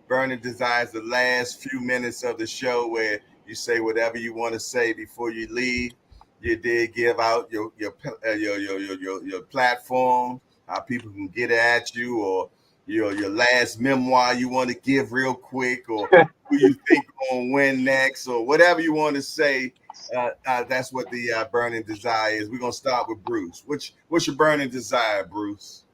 Burning Desires, the last few minutes of the show where you say whatever you want to say before you leave. You did give out your platform, how people can get at you, or your last memoir you want to give real quick, or who you think gonna win next, or whatever you want to say. That's what the burning desire is. We're gonna start with Bruce. What's your burning desire, Bruce?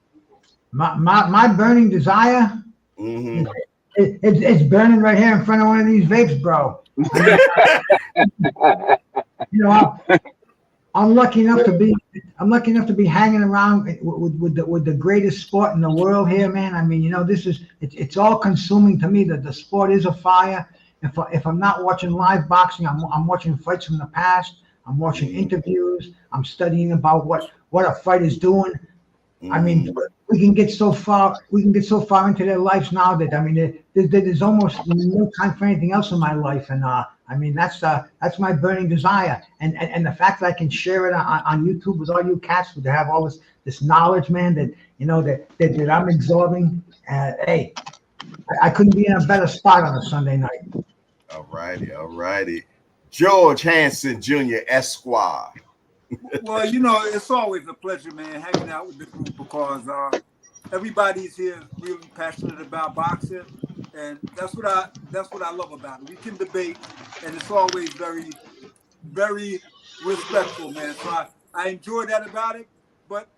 My burning desire. Mm-hmm. It's burning right here in front of one of these vapes, bro. I'm lucky enough to be. I'm lucky enough to be hanging around with the greatest sport in the world here, man. I mean, this is it's all consuming to me. That the sport is a fire. If I'm not watching live boxing, I'm watching fights from the past. I'm watching interviews. I'm studying about what a fight is doing. I mean, we can get so far. We can get so far into their lives now that I mean, there's almost no time for anything else in my life. And I mean, that's my burning desire. And the fact that I can share it on YouTube with all you cats who have all this knowledge, man, that that I'm absorbing. Hey, I couldn't be in a better spot on a Sunday night. All righty. George Hanson Jr. Esquire. Well, it's always a pleasure, man, hanging out with the group because everybody's here really passionate about boxing, and that's what I love about it. We can debate, and it's always very, very respectful, man. So I enjoy that about it. But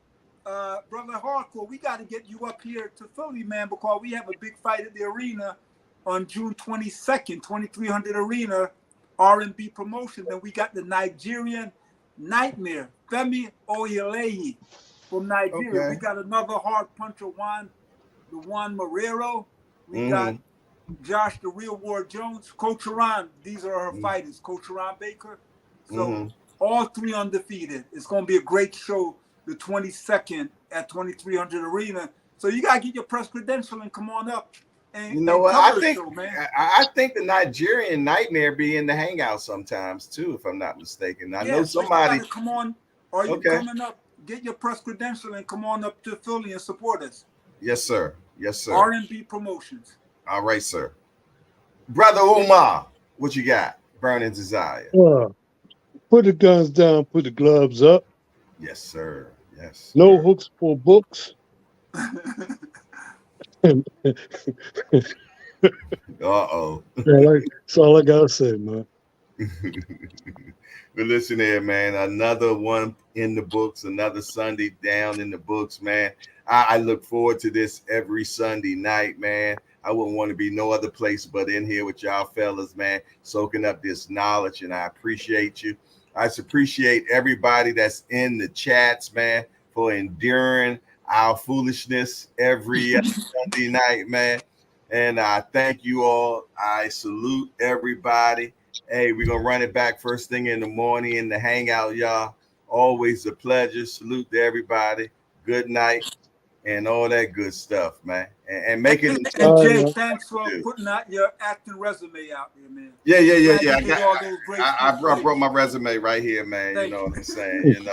brother Hardcore, we got to get you up here to Philly, man, because we have a big fight at the arena on June 22nd, 2300 Arena, R&B Promotions, and we got the Nigerian Nightmare, Femi Oyeleyi from Nigeria. Okay. We got another hard puncher, Juan Marrero. We got Josh the Real War Jones, Coach Iran. These are her fighters, Coach Iran Baker. So all three undefeated. It's going to be a great show the 22nd at 2300 Arena. So you got to get your press credential and come on up. And, you know what? I think show, man. I think the Nigerian Nightmare be in the hangout sometimes too, if I'm not mistaken. I know somebody. So come on. Are you coming up? Get your press credential and come on up to Philly and support us. Yes, sir. Yes, sir. R&B Promotions. All right, sir. Brother Umar, what you got? Burning desire. Put the guns down. Put the gloves up. Yes, sir. Yes. No hooks for books. Uh-oh. That's all I gotta say, man. But listen here, man. Another one in the books, another Sunday down in the books, man. I look forward to this every Sunday night, man. I wouldn't want to be no other place but in here with y'all fellas, man, soaking up this knowledge, and I appreciate you. I appreciate everybody that's in the chats, man, for enduring our foolishness every Sunday night, man. And I thank you all. I salute everybody. Hey, we're going to run it back first thing in the morning in the hangout, y'all. Always a pleasure. Salute to everybody. Good night and all that good stuff, man. And make it. And Jay, thanks for putting out your acting resume out there, man. Yeah. I brought my resume right here, man. You know what I'm saying?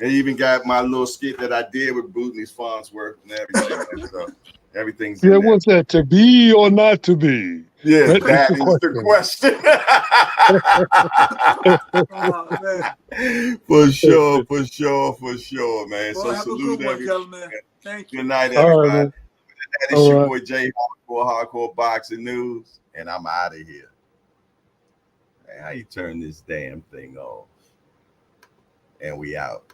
I even got my little skit that I did with Bootney's Farnsworth and everything. So everything's in there. What's that, to be or not to be? Yeah, that is the question. For sure, man. Well, so have salute a good one, everybody. gentlemen. Thank you. Good night, everybody. Right, that is your boy Jay Hardcore Boxing News, and I'm out of here. Man, how you turn this damn thing off? And we out.